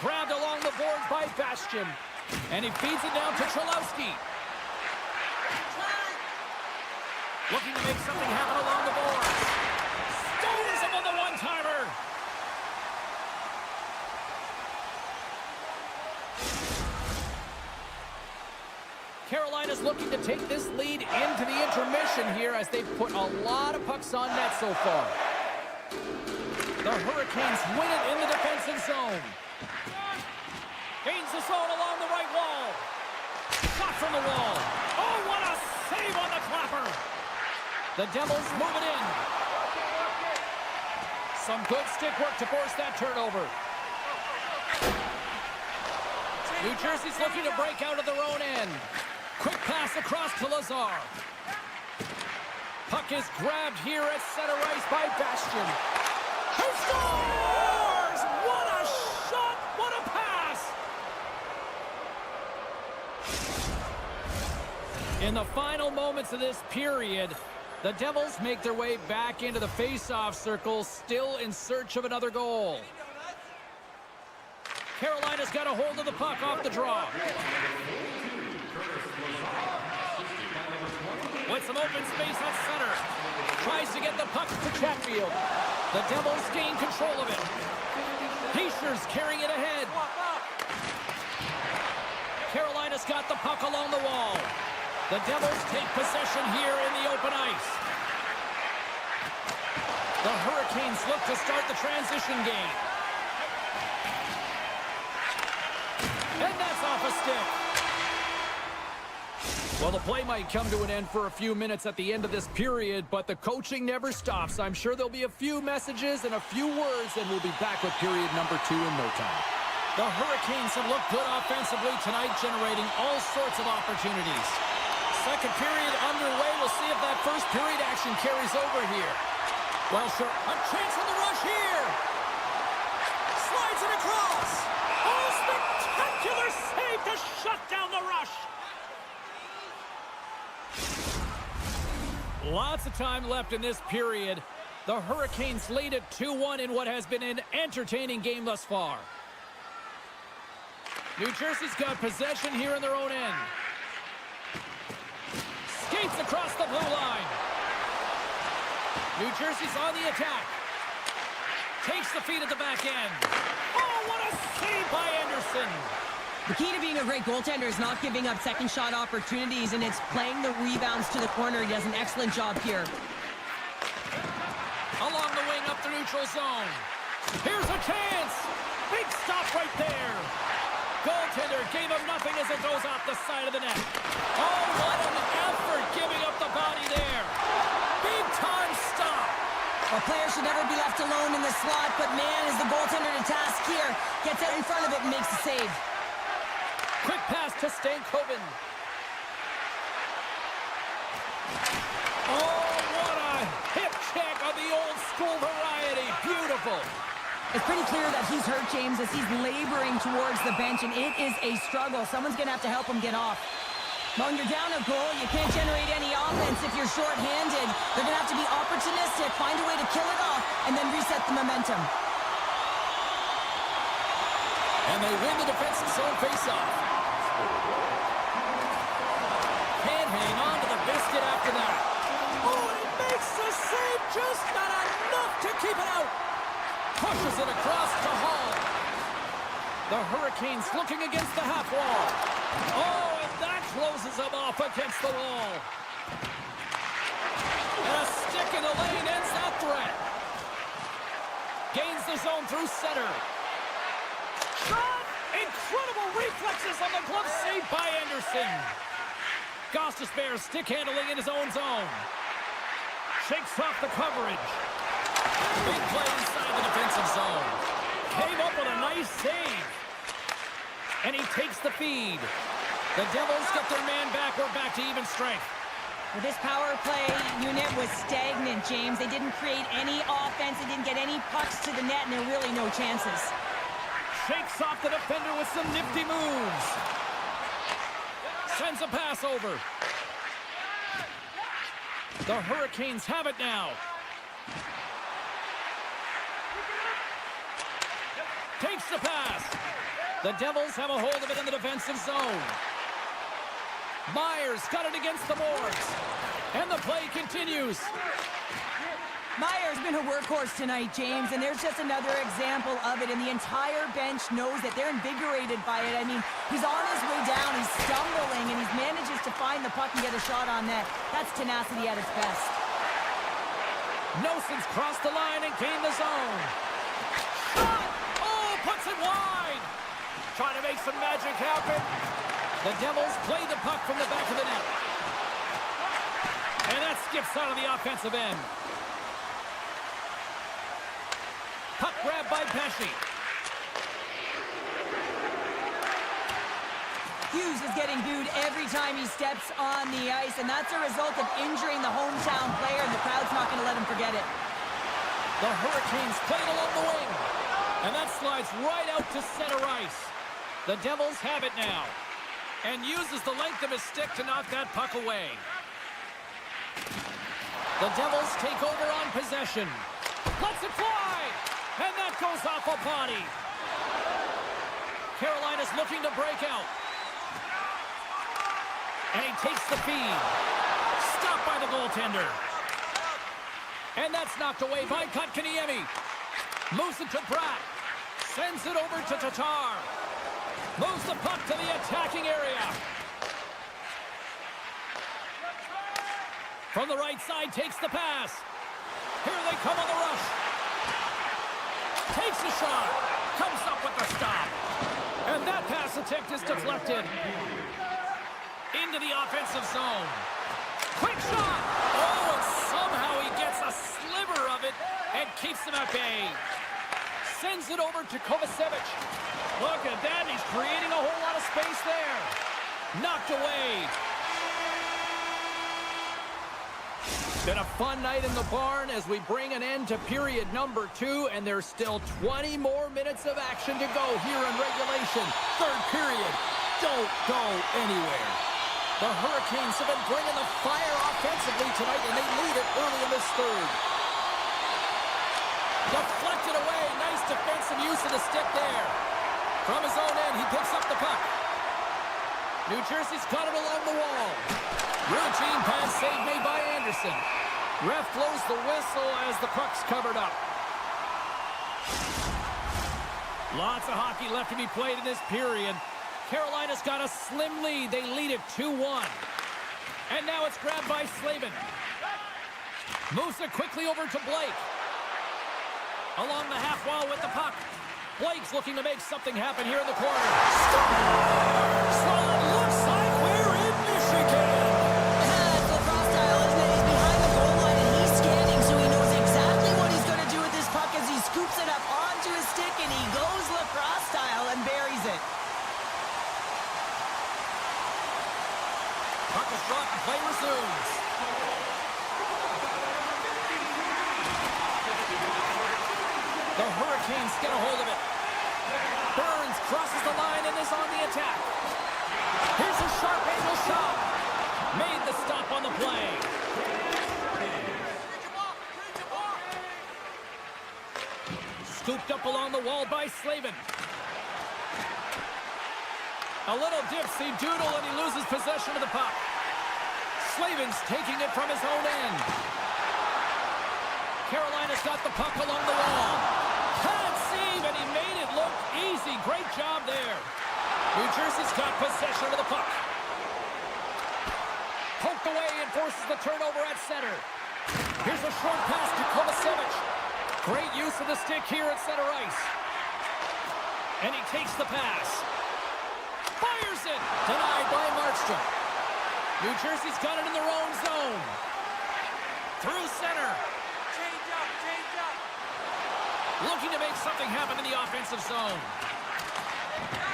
Grabbed along the boards by Bastian. And he feeds it down to Cholowski. Looking to make something happen along the boards. Stones him on the one-timer. Carolina's looking to take this lead into the intermission here as they've put a lot of pucks on net so far. The Hurricanes win it in the defensive zone. Gains the zone along the right wall. Shot from the wall. Oh, what a save on the clapper. The Devils move it in. Some good stick work to force that turnover. New Jersey's looking to break out of their own end. Quick pass across to Lazar. Puck is grabbed here at center ice by Bastian. He scores! What a shot! What a pass! In the final moments of this period, the Devils make their way back into the face-off circle, still in search of another goal. Carolina's got a hold of the puck off the draw. With some open space at center. Tries to get the puck to Chatfield. The Devils gain control of it. Heischer's carrying it ahead. Carolina's got the puck along the wall. The Devils take possession here in the open ice. The Hurricanes look to start the transition game. And that's off a stick. Well, the play might come to an end for a few minutes at the end of this period, but the coaching never stops. I'm sure there'll be a few messages and a few words, and we'll be back with period number 2 in no time. The Hurricanes have looked good offensively tonight, generating all sorts of opportunities. Second period underway. We'll see if that first period action carries over here. Well, sure. A chance on the rush here. Slides it across. Oh, spectacular save to shut down the rush. Lots of time left in this period. The Hurricanes lead it 2-1 in what has been an entertaining game thus far. New Jersey's got possession here in their own end. Skates across the blue line. New Jersey's on the attack. Takes the feed at the back end. Oh, what a save by Anderson. The key to being a great goaltender is not giving up second shot opportunities, and it's playing the rebounds to the corner. He does an excellent job here. Along the wing up the neutral zone. Here's a chance. Big stop right there. Goaltender gave him nothing as it goes off the side of the net. Oh, what an effort giving up the body there. Big time stop. A player should never be left alone in the slot, but man, is the goaltender to task here. Gets out in front of it and makes the save. Quick pass to Stankoven. Oh, what a hip check of the old school variety. Beautiful. It's pretty clear that he's hurt, James, as he's laboring towards the bench, and it is a struggle. Someone's going to have to help him get off. When you're down a goal, you can't generate any offense if you're short-handed. They're going to have to be opportunistic, find a way to kill it off, and then reset the momentum. And they win the defensive zone face-off. Can't hang on to the biscuit after that. Oh, and he makes the save, just not enough to keep it out. Pushes it across to Hall. The Hurricanes looking against the half wall. Oh, and that closes him off against the wall. And a stick in the lane ends that threat. Gains the zone through center. Shot! Incredible reflexes on the glove save by Anderson. Gostisbehere stick handling in his own zone. Shakes off the coverage. Big play inside the defensive zone. Came up with a nice save. And he takes the feed. The Devils get their man back. We're back to even strength. Well, this power play unit was stagnant, James. They didn't create any offense. They didn't get any pucks to the net, and there were really no chances. Shakes off the defender with some nifty moves. Sends a pass over. The Hurricanes have it now. Takes the pass. The Devils have a hold of it in the defensive zone. Myers got it against the boards. And the play continues. Myers been a workhorse tonight, James, and there's just another example of it, and the entire bench knows that they're invigorated by it. I mean, he's on his way down, he's stumbling, and he manages to find the puck and get a shot on net. That's tenacity at its best. Nelson's crossed the line and gained the zone. Shot! Oh, puts it wide! Trying to make some magic happen. The Devils play the puck from the back of the net. And that skips out of the offensive end. grabbed by Pesci. Hughes is getting booed every time he steps on the ice, and that's a result of injuring the hometown player, and the crowd's not going to let him forget it. The Hurricanes played along the wing, and that slides right out to center ice. The Devils have it now, and uses the length of his stick to knock that puck away. The Devils take over on possession. Lets it fly, and that goes off a body. Carolina's looking to break out. And he takes the feed. Stopped by the goaltender. And that's knocked away by Kotkaniemi. Moves it to Pratt. Sends it over to Tatar. Moves the puck to the attacking area. From the right side, takes the pass. Here they come on the rush. Takes a shot. Comes up with the stop. And that pass attempt is deflected. Into the offensive zone. Quick shot! Oh, and somehow he gets a sliver of it and keeps them at bay. Sends it over to Kovacevic. Look at that, he's creating a whole lot of space there. Knocked away. Been a fun night in the barn as we bring an end to period number 2, and there's still 20 more minutes of action to go here in regulation. Third period. Don't go anywhere. The Hurricanes have been bringing the fire offensively tonight, and they lead it early in this third. Deflected away. Nice defensive use of the stick there. From his own end, he picks up the puck. New Jersey's got it along the wall. Routine pass save made by Anderson. Ref blows the whistle as the puck's covered up. Lots of hockey left to be played in this period. Carolina's got a slim lead. They lead it 2-1. And now it's grabbed by Slavin. Moves it quickly over to Blake. Along the half wall with the puck. Blake's looking to make something happen here in the corner. Scores! So it looks like we're in Michigan. It's lacrosse style, isn't it? He's behind the goal line and he's scanning, so he knows exactly what he's going to do with this puck as he scoops it up onto his stick, and he goes lacrosse style and buries it. Puck is dropped and play resumes. The Hurricanes get a hold of it. Burns crosses the line and is on the attack. Here's a sharp angle shot. Made the stop on the play. Scooped up along the wall by Slavin. A little dipsy doodle and he loses possession of the puck. Slavin's taking it from his own end. Carolina's got the puck along the wall. Can't save, and he made it look easy. Great job there. New Jersey's got possession of the puck. Poked away and forces the turnover at center. Here's a short pass to Kovacevic. Great use of the stick here at center ice. And he takes the pass. Fires it! Denied by Markstrom. New Jersey's got it in their own zone. Through center. Change up, change up. Looking to make something happen in the offensive zone.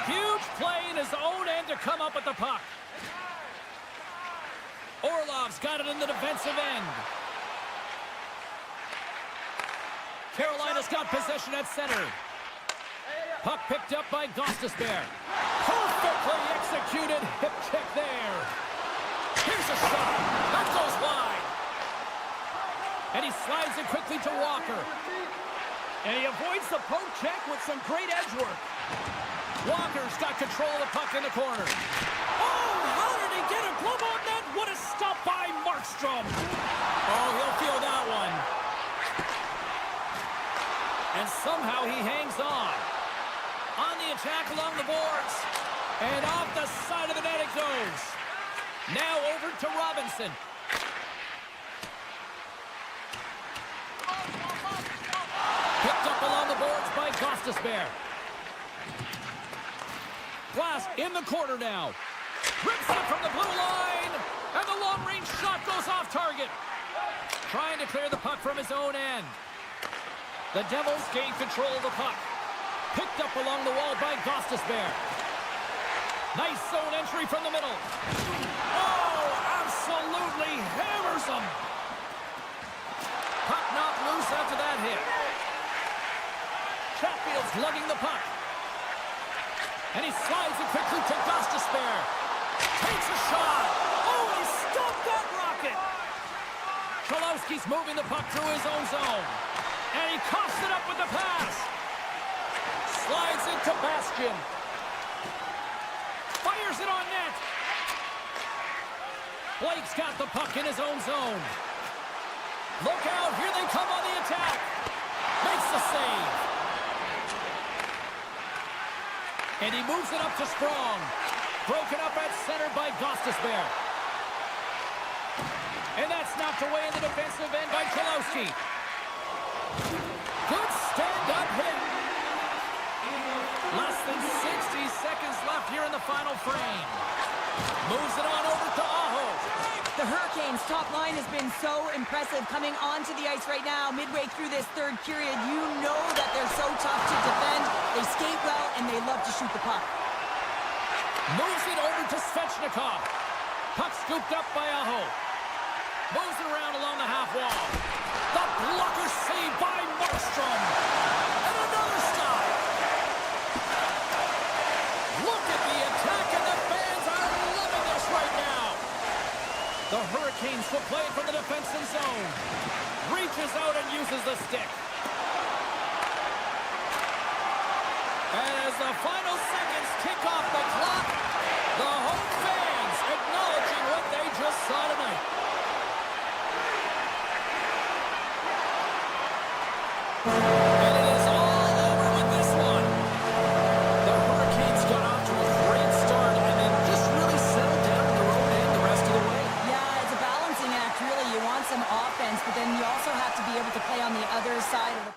Huge play in his own end to come up with the puck. Orlov's got it in the defensive end. Carolina's got possession at center. Puck picked up by Gostisbehere. Perfectly executed hip check there. Here's a shot. That goes wide. And he slides it quickly to Walker. And he avoids the poke check with some great edge work. Walker's got control of the puck in the corner. Oh, how did he get a glove on that? What a stop by Markstrom. Oh, he'll feel that one. And somehow he hangs on. On the attack along the boards. And off the side of the net it goes. Now over to Robinson. Picked up along the boards by Gostisbehere. Glass in the corner now. Rips it from the blue line. And the long-range shot goes off target. Trying to clear the puck from his own end. The Devils gain control of the puck. Picked up along the wall by Gostisbehere. Nice zone entry from the middle. Oh, absolutely hammers him. Puck knocked loose after that hit. Chatfield's lugging the puck. And he slides it quickly to Gostisbehere. Takes a shot. Oh, he stopped that rocket. Cholowski's moving the puck through his own zone. And he coughs it up with the pass. Slides it to Bastian. Fires it on net. Blake's got the puck in his own zone. Look out, here they come on the attack. Makes the save. And he moves it up to Strong. Broken up at center by Gostisbehere. And that's knocked away in the defensive end by Cholowski. Good stand-up hit. Less than 60 seconds left here in the final frame. Moves it on over to Aho. The Hurricanes' top line has been so impressive coming onto the ice right now. Midway through this third period, you know that they're so tough to defend. They skate well, and they love to shoot the puck. Moves it over to Svechnikov. Puck scooped up by Aho. Moves it around along the half wall. The blocker save by Markstrom. And another stop. Look at the attack, and the fans are loving this right now. The Hurricanes will play it from the defensive zone. Reaches out and uses the stick. And as the final seconds tick off the clock, the home fans acknowledging what they just saw tonight. And it is all over with this one. The Hurricanes got off to a great start and then just really settled down in their own end the rest of the way. Yeah, it's a balancing act, really. You want some offense, but then you also have to be able to play on the other side of the...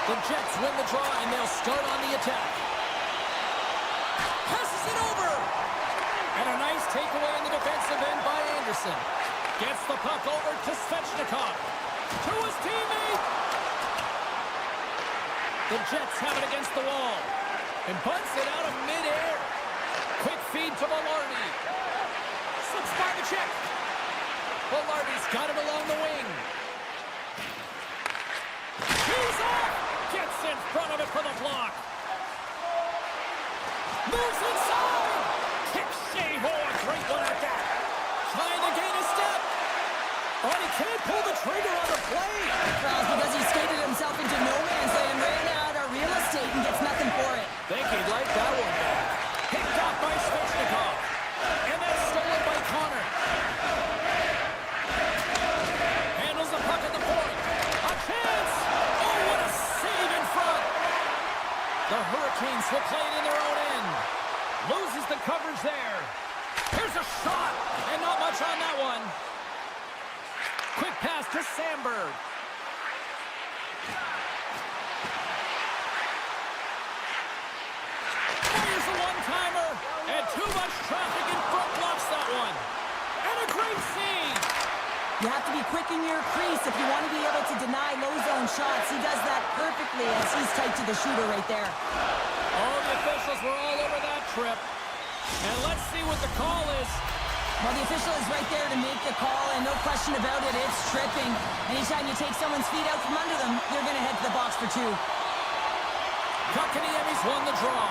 The Jets win the draw, and they'll start on the attack. Passes it over. And a nice takeaway in the defensive end by Anderson. Gets the puck over to Sneknest. To his teammate. The Jets have it against the wall. And bunts it out of midair. Quick feed to Velarde. Slips by the check. Velarde's got it along the wing. He's off. Gets in front of it for the block. Moves inside. Kick save. Oh, a great one at that. Trying to gain a step. Oh, he can't pull the trigger on the play. Well, because he skated himself into no man's land, ran out of real estate, and gets nothing for it. Think he'd like that one back. Picked off by Sneknest. And that's stolen by Connor. Handles the puck at the point. A chance. Oh, what a save in front. The Hurricanes will play it in their own end. Loses the coverage there. Here's a shot. And not much on that one. Quick pass to Sandberg. Fires a one-timer. And too much traffic in front blocks that one. And a great save. You have to be quick in your crease if you want to be able to deny low zone shots. He does that perfectly as he's tight to the shooter right there. Oh, the officials were all over that trip. And let's see what the call is. Well, the official is right there to make the call, and no question about it, it's tripping. Anytime you take someone's feet out from under them, you're going to head to the box for two. Kotkaniemi's won the draw.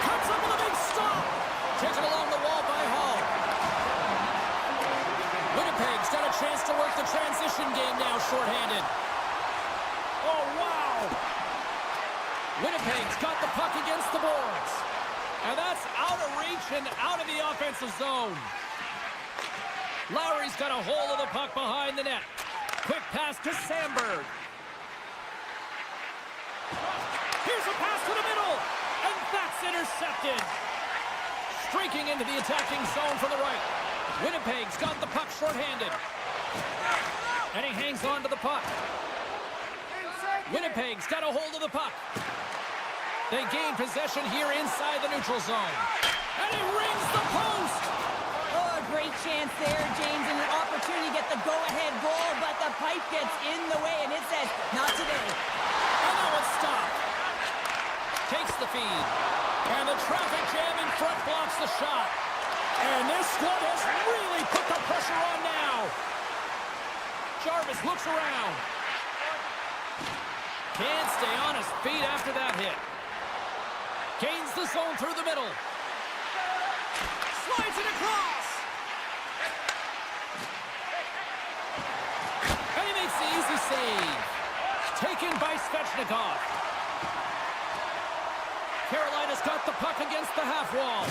Comes up with a big stop. Taken along the wall by Hall. Winnipeg's got a chance to work the transition game now, shorthanded. Oh, wow. Winnipeg's got the puck against the boards. And that's out of reach and out of the offensive zone. Lowry's got a hold of the puck behind the net. Quick pass to Sandberg. Here's a pass to the middle. And that's intercepted. Streaking into the attacking zone from the right. Winnipeg's got the puck shorthanded. And he hangs on to the puck. Winnipeg's got a hold of the puck. They gain possession here inside the neutral zone. And he rings the post. Oh, a great chance there, James, and an opportunity to get the go-ahead goal, but the pipe gets in the way, and it says, not today. And that one's stopped. Takes the feed. And the traffic jam in front blocks the shot. And this squad has really put the pressure on now. Jarvis looks around. Can't stay on his feet after that hit. Gains the zone through the middle. Slides it across. And he makes the easy save. Taken by Sneknest. Carolina's got the puck against the half wall.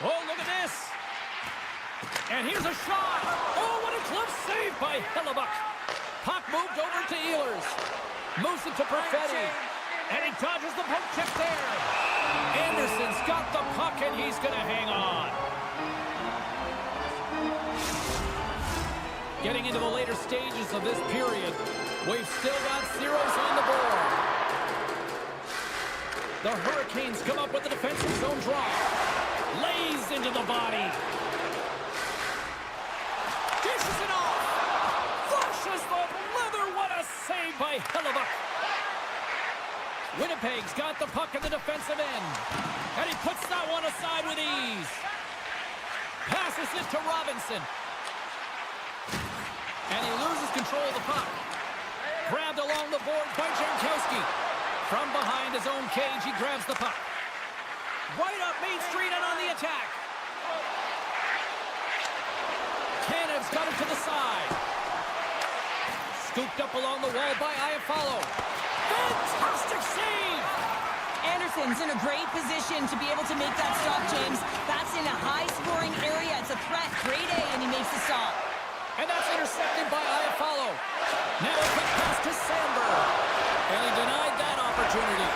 Oh, look at this. And here's a shot. Oh, what a glove save by YFalubaz. Puck moved over to Ehlers. Moves it to Perfetti. And he dodges the poke check there. Anderson's got the puck, and he's going to hang on. Getting into the later stages of this period, we've still got zeros on the board. The Hurricanes come up with the defensive zone drop. Lays into the body. Dishes it off. Flushes the leather. What a save by YFalubaz. Winnipeg's got the puck in the defensive end. And he puts that one aside with ease. Passes it to Robinson. And he loses control of the puck. Grabbed along the boards by Jankowski. From behind his own cage, he grabs the puck. Right up Main Street and on the attack. Tanev's got it to the side. Scooped up along the wall by YFalubaz. Fantastic save! Anderson's in a great position to be able to make that stop, James. That's in a high-scoring area. It's a threat. Grade A, and he makes the stop. And that's intercepted by YFalubaz. Now a quick pass to Sandberg. And he denied that opportunity.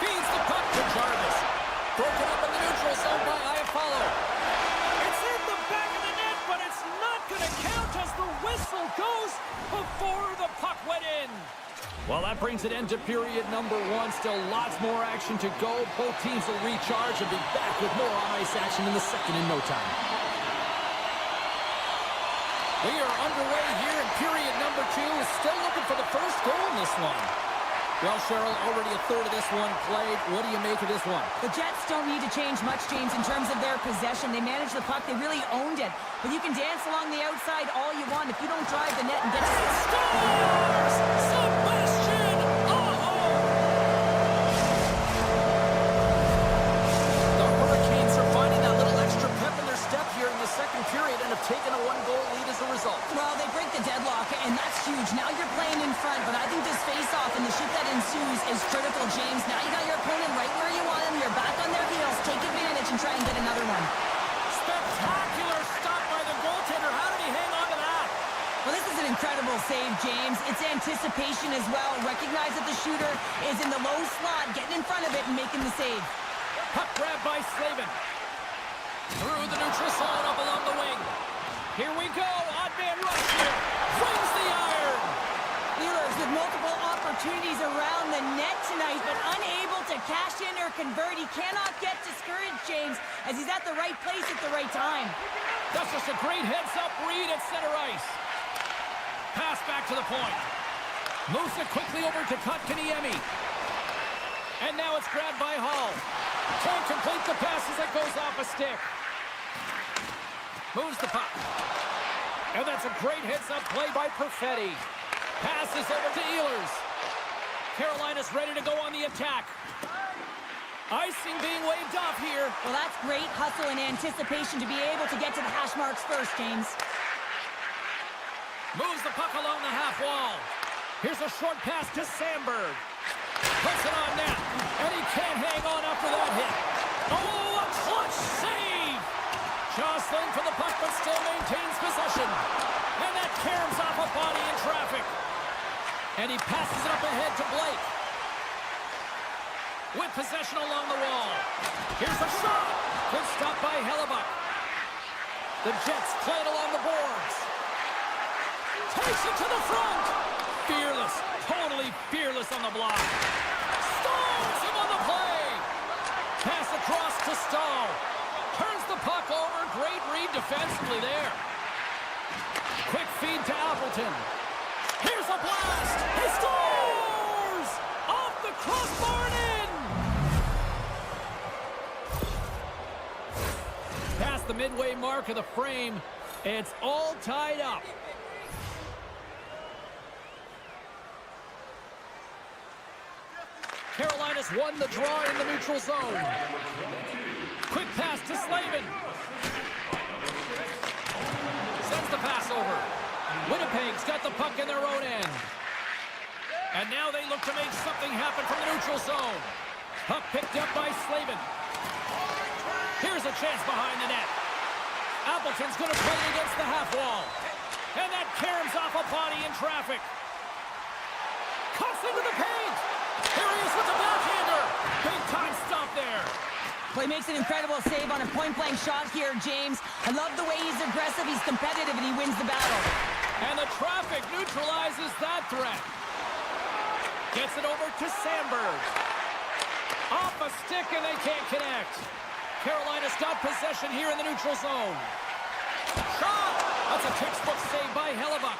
Feeds the puck to Jarvis. Broken up in the neutral zone by YFalubaz. It's in the back of the net, but it's not going to count as before the puck went in. Well, that brings an end to period number 1. Still lots more action to go. Both teams will recharge and be back with more on-ice action in the second in no time. We are underway here in period number 2. Still looking for the first goal in this one. Well, Cheryl, already a third of this one played. What do you make of this one? The Jets don't need to change much, James, in terms of their possession. They managed the puck. They really owned it. But you can dance along the outside all you want. If you don't drive the net and get to the Scores! Sebastian Aho! The Hurricanes are finding that little extra pep in their step here in the second period and have taken a 1-goal lead as a result. Well, they break the deadlock, and that's huge. Now you're playing in front, but I think this face-off and the shift that ensues is critical, James. Now you got your opponent right where you want him. You're back on their heels. Take advantage and try and get another one. Spectacular stop by the goaltender. How did he hang on to that? Well, this is an incredible save, James. It's anticipation as well. Recognize that the shooter is in the low slot, getting in front of it and making the save. Puck grab by Slavin. Through the neutral zone, up along the wing. Here we go. Odd man rush here. Brings the iron. Steelers with multiple opportunities around the net tonight, but unable to cash in or convert. He cannot get discouraged, James, as he's at the right place at the right time. That's just a great heads-up read at center ice. Pass back to the point. Moves it quickly over to Kotkaniemi. And now it's grabbed by Hall. Can't complete the pass as it goes off a stick. Moves the puck. And that's a great heads-up play by Perfetti. Passes over to Ehlers. Carolina's ready to go on the attack. Icing being waved off here. Well, that's great hustle and anticipation to be able to get to the hash marks first, James. Moves the puck along the half wall. Here's a short pass to Sandberg. Puts it on net. And he can't hang on after that hit. Oh, a clutch save! Jostling for the puck, but still maintains possession. And that caroms off a body in traffic. And he passes it up ahead to Blake. With possession along the wall. Here's a shot. Good stop by Hellebuyck. The Jets play it along the boards. Takes it to the front. Fearless. Totally fearless on the block. Stalls him on the play. Pass across to Stahl. Turns the puck over. Great read defensively there. Quick feed to Appleton. Here's a blast. He scores! Off the crossbar and in. Past the midway mark of the frame. It's all tied up. Carolina's won the draw in the neutral zone. Quick pass to Slavin. Sends the pass over. Winnipeg's got the puck in their own end. And now they look to make something happen from the neutral zone. Puck picked up by Slavin. Here's a chance behind the net. Appleton's going to play it against the half wall. And that caroms off a body in traffic. Cuts into the paint. Here he is with the backhander. Big time stop there. Well, he makes an incredible save on a point-blank shot here, James. I love the way he's aggressive, he's competitive, and he wins the battle. And the traffic neutralizes that threat. Gets it over to Sandberg. Off a stick, and they can't connect. Carolina's got possession here in the neutral zone. Shot! That's a textbook save by Hellebuyck.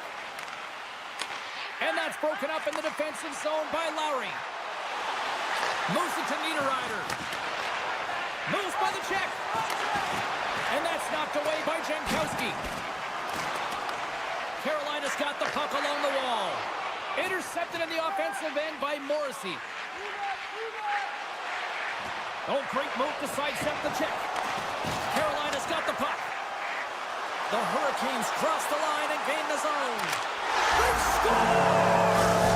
And that's broken up in the defensive zone by Lowry. Moves it to Niederreiter. Moves by the check. And that's knocked away by Jankowski. Carolina's got the puck along the wall. Intercepted in the offensive end by Morrissey. Oh, great move to sidestep the check. Carolina's got the puck. The Hurricanes cross the line and gain the zone. They score!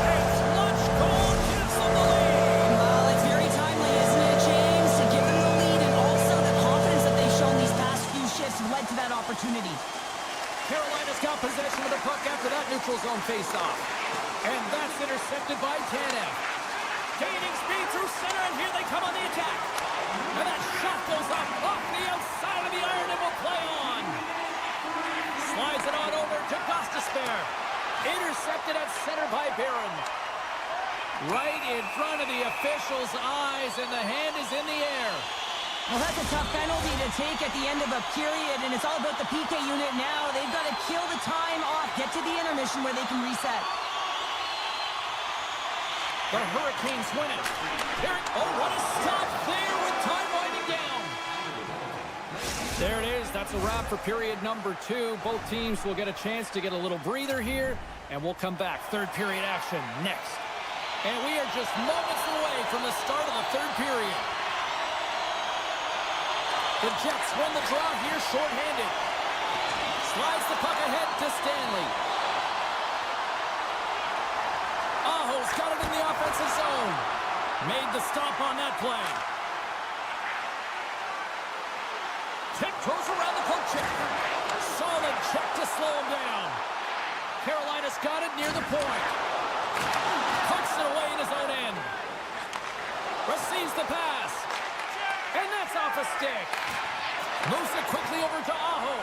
A clutch goal gives them the lead. Well, it's very timely, isn't it, James? To give them the lead, and also the confidence that they've shown these past few shifts led to that opportunity. Carolina's got possession of the puck after that neutral zone faceoff. And that's intercepted by Tanev. Gaining speed through center, and here they come on the attack. And that shot goes up off the outside of the iron and will play on. Slides it on over to Gostisbehere. Intercepted at center by Barron. Right in front of the official's eyes, and the hand is in the air. Well, that's a tough penalty to take at the end of a period, and it's all about the PK unit now. They've got to kill the time off, get to the intermission where they can reset. The Hurricanes win it. Oh, what a stop there with time winding down. There it is. That's a wrap for period number 2. Both teams will get a chance to get a little breather here, and we'll come back. Third period action next. And we are just moments away from the start of the third period. The Jets win the draw here shorthanded. Slides the puck ahead to Stanley. Aho's got it in the offensive zone. Made the stop on that play. Tiptoes around the poke check. Solid check to slow him down. Carolina's got it near the point. Pucks it away in his own end. Receives the pass. And that's off a stick. Moves it quickly over to Aho.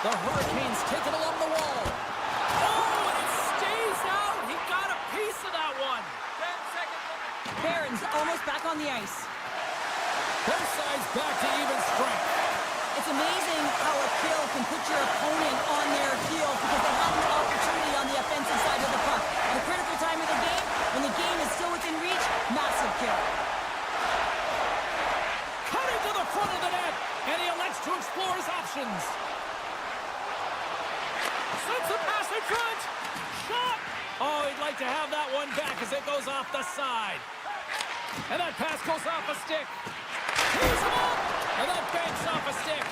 The Hurricanes take it along the wall. Oh, and it stays out. He got a piece of that one. 10 seconds. Barron's almost back on the ice. Both sides back to even strength. It's amazing how a kill can put your opponent on their heels because they have an opportunity on the offensive side of the puck. At a critical time of the game, when the game is still within reach, massive kill. Cutting to the front of the net, and he elects to explore his options. Sends a pass in front. Shot. Oh, he'd like to have that one back as it goes off the side. And that pass goes off a stick. He's him up. And that banks off a stick.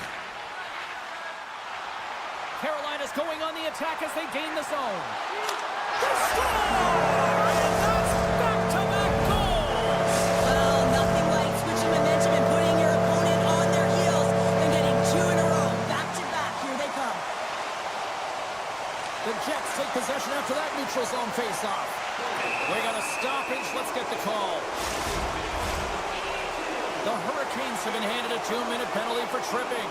Carolina's going on the attack as they gain the zone. They score! And that's back-to-back goals! Well, nothing like switching momentum and putting your opponent on their heels and getting 2 in a row. Back-to-back, here they come. The Jets take possession after that neutral zone face-off. We got a stoppage. Let's get the call. The Hurricanes have been handed a 2-minute penalty for tripping.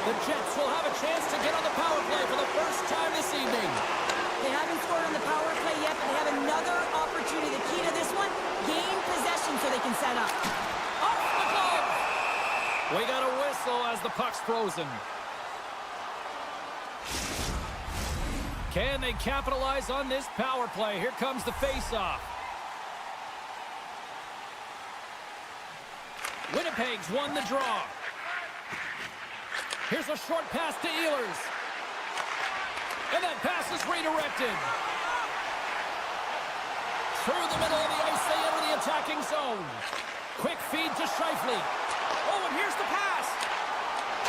The Jets will have a chance to get on the power play for the first time this evening. They haven't scored on the power play yet, but they have another opportunity. The key to this one, gain possession so they can set up. Off the glove! We got a whistle as the puck's frozen. Can they capitalize on this power play? Here comes the face-off. Winnipeg's won the draw. Here's a short pass to Ehlers. And that pass is redirected. Through the middle of the ice, they enter the attacking zone. Quick feed to Scheifele. Oh, and here's the pass.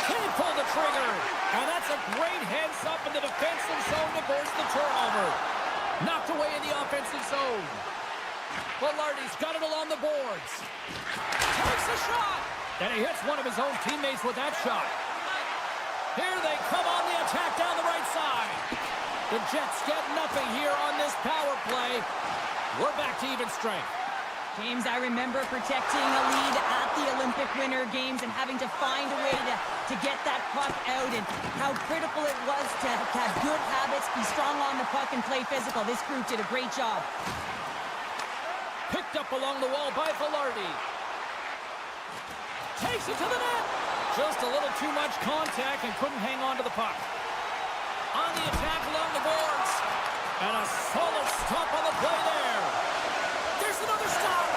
Can't pull the trigger. And that's a great heads-up in the defensive zone to force the turnover. Knocked away in the offensive zone. Velarde's got it along the boards. Takes a shot. And he hits one of his own teammates with that shot. Here they come on the attack down the right side. The Jets get nothing here on this power play. We're back to even strength. James, I remember protecting a lead at the Olympic Winter Games and having to find a way to get that puck out and how critical it was to have good habits, be strong on the puck, and play physical. This group did a great job. Picked up along the wall by Velarde. Takes it to the net. Just a little too much contact and couldn't hang on to the puck. On the attack along the boards. And a solid stop on the play there. There's another stop.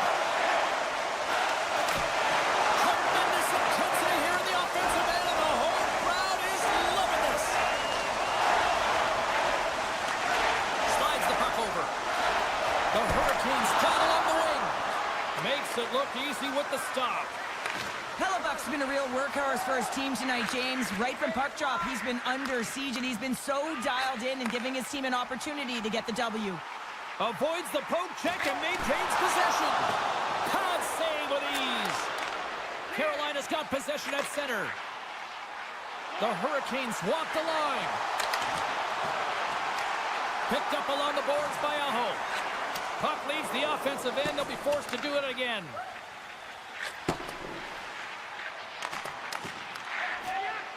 Tremendous intensity here in the offensive end, and the whole crowd is loving this. Slides the puck over. The Hurricanes got along the wing. Makes it look easy with the stop. Hellebuyck's been a real workhorse for his team tonight, James. Right from puck drop, he's been under siege, and he's been so dialed in and giving his team an opportunity to get the W. Avoids the poke check and maintains possession. Pad save with ease. Carolina's got possession at center. The Hurricanes walk the line. Picked up along the boards by Aho. Puck leaves the offensive end. They'll be forced to do it again.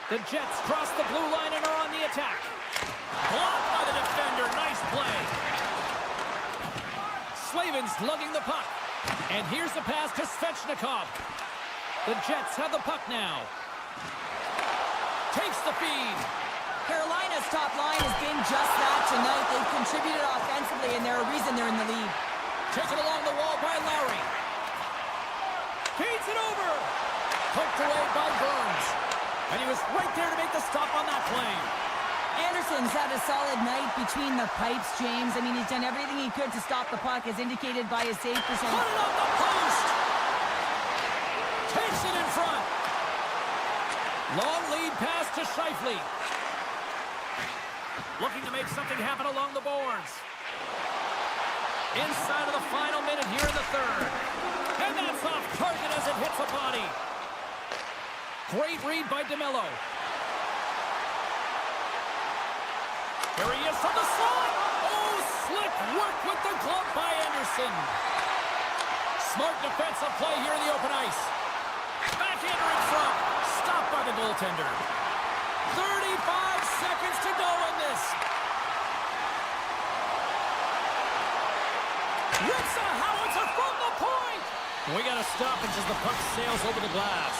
The Jets cross the blue line and are on the attack. attack. Blocked by the defender. Nice play. Slavin's lugging the puck. And here's the pass to Svechnikov. The Jets have the puck now. Takes the feed. Carolina's top line has been just that tonight. They've contributed offensively, and they're a reason they're in the lead. Taken along the wall by Lowry. Feeds it over. Poked away by Burns. And he was right there to make the stop on that play. Anderson's had a solid night between the pipes, James. I mean, he's done everything he could to stop the puck, as indicated by his save Put percentage. it on the post. Takes it in front. Long lead pass to Scheifele. Looking to make something happen along the boards. Inside of the final minute here in the third. And that's off target as it hits a body. Great read by DeMello. Here he is from the slot. Oh, slick work with the glove by Anderson. Smart defensive play here in the open ice. Backhander in front. Stopped by the goaltender. 35 seconds to go in this. Rips a howitzer from the point. We got a stoppage as the puck sails over the glass.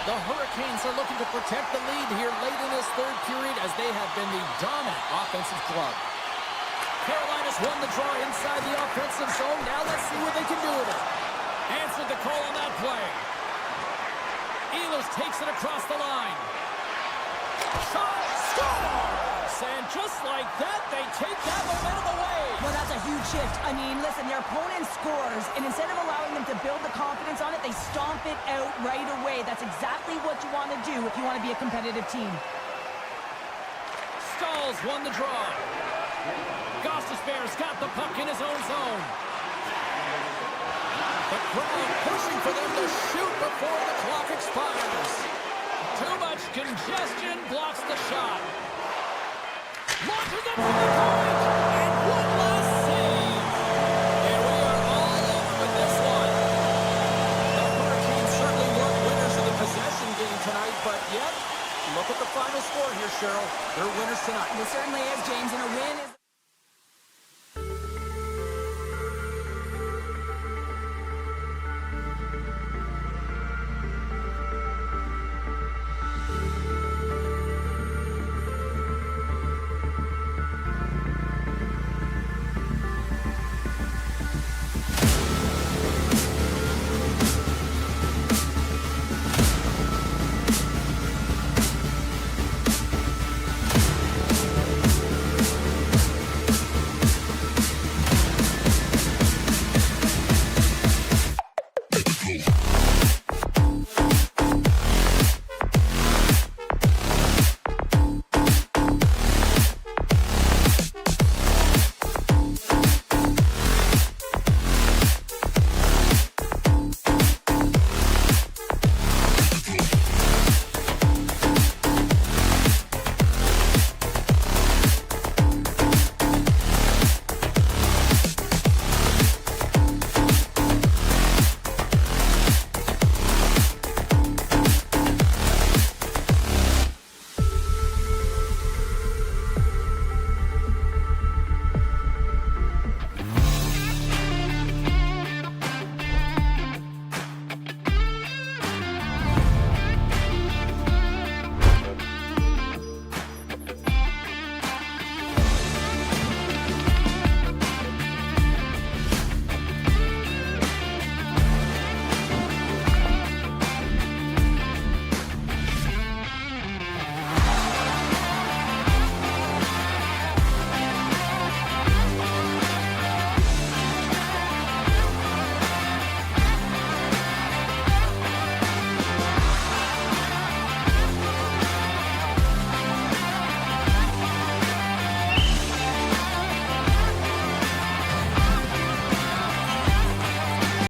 The Hurricanes are looking to protect the lead here late in this third period, as they have been the dominant offensive club. Carolina's won the draw inside the offensive zone. Now let's see what they can do with it. Answered the call on that play. Ehlers takes it across the line. Shot, scores! And just like that, they take that momentum away. Well, that's a huge shift. I mean, listen, their opponent scores, and instead of allowing them to build the confidence on it, they stomp it out right away. That's exactly what you want to do if you want to be a competitive team. Stalls won the draw. Gostisbehere's got the puck in his own zone. The crowd pushing for them to shoot before the clock expires. Too much congestion blocks the shot. Launches it from the point, and one last save. And we are all over with this one. The Hurricanes certainly weren't winners of the possession game tonight, but yet, look at the final score here, Cheryl. They're winners tonight. It certainly is, James, and a win is...